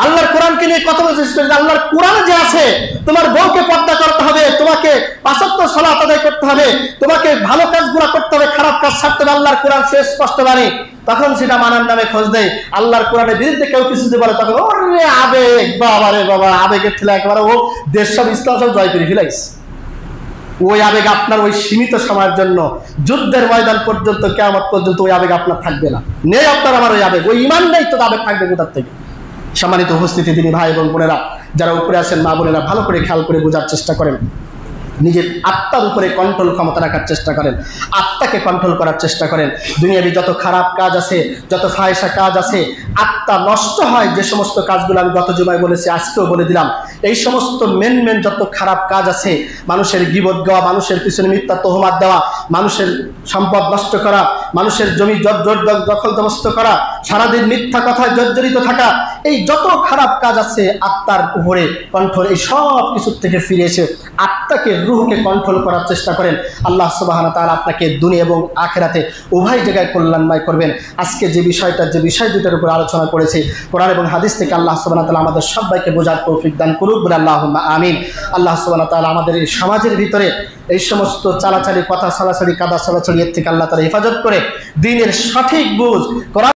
আল্লাহর কোরআনকে নিয়ে কথা বলছিস, আল্লাহর কোরআনে যে আছে তোমার বউকে পর্দা করতে হবে, তোমাকে 5 ওয়াক্ত সালাত আদায় করতে হবে, তোমাকে ভালো কাজগুলো করতে হবে, খারাপ কাজ ছাড়তে হবে, আল্লাহর কোরআন স্পষ্ট বাণী। তখন সেটা মানার নামে খোঁজ দেয়। আল্লাহর কোরআনের বিরুদ্ধে কেউ কিছু যদি বলে তখন ওরে আবেগ, বাবা রে বাবা, আবেগের ঠেলা একেবারে ও দেশ সব ইসলাম সব জয় করে ফেলাইস। ওই আবেগ আপনার ওই সীমিত সময়ের জন্য, যুদ্ধের ময়দান পর্যন্ত, কিয়ামত পর্যন্ত ওই আবেগ আপনার থাকবে না। নেই আপনার আমার ওই আবেগ, ওই ঈমান নেই তো আবেগ থাকবে কোথার থেকে? সম্মানিত উপস্থিতি, তিনি ভাই এবং বোনেরা যারা উপরে আছেন, মা বোনেরা ভালো করে খেয়াল করে বোঝার চেষ্টা করেন। নিজের আত্মার উপরে কন্ট্রোল ক্ষমতা রাখার চেষ্টা করেন, আত্মাকে কন্ট্রোল করার চেষ্টা করেন। দুনিয়াবি যত খারাপ কাজ আছে, যত ফাহিশা কাজ আছে, আত্মা নষ্ট হয় যে সমস্ত কাজগুলো আমি গত জুমায় বলেছি, আজকেও বলে দিলাম, এই সমস্ত মেন যত খারাপ কাজ আছে, মানুষের গীবত গাওয়া, মানুষের পিছনে মিথ্যা তহমাত দেওয়া, মানুষের সম্পদ নষ্ট করা, মানুষের জমি দখলদস্ত করা, সারাদিন মিথ্যা কথায় জর্জরিত থাকা, এই যত খারাপ কাজ আছে আত্মার উপরে কন্ট্রোল, এই সব কিছুর থেকে ফিরে এসে আত্মাকে, রূহকে কন্ট্রোল করার চেষ্টা করেন। আল্লাহ সুবহানাহু ওয়া তাআলা আপনাকে দুনিয়া এবং আখিরাতে উভয় জায়গায় কল্যাণময় করবেন। আজকে যে বিষয় দুটার উপর আলোচনা করেছি, কোরআন এবং হাদিস থেকে আল্লাহ সুবহানাহু ওয়া তাআলা আমাদের সবাইকে বোঝার তৌফিক দান করুক বলে আল্লাহুম্মা আমিন। আল্লাহ সুবহানাহু ওয়া তাআলা আমাদের এই সমাজের ভিতরে এই সমস্ত চালাচালি, কথা ছড়াছড়ি, কাদা ছড়াছড়ি, এর থেকে আল্লাহ তাআলা হেফাজত করে দ্বীনের সঠিক বুঝ, কোরআন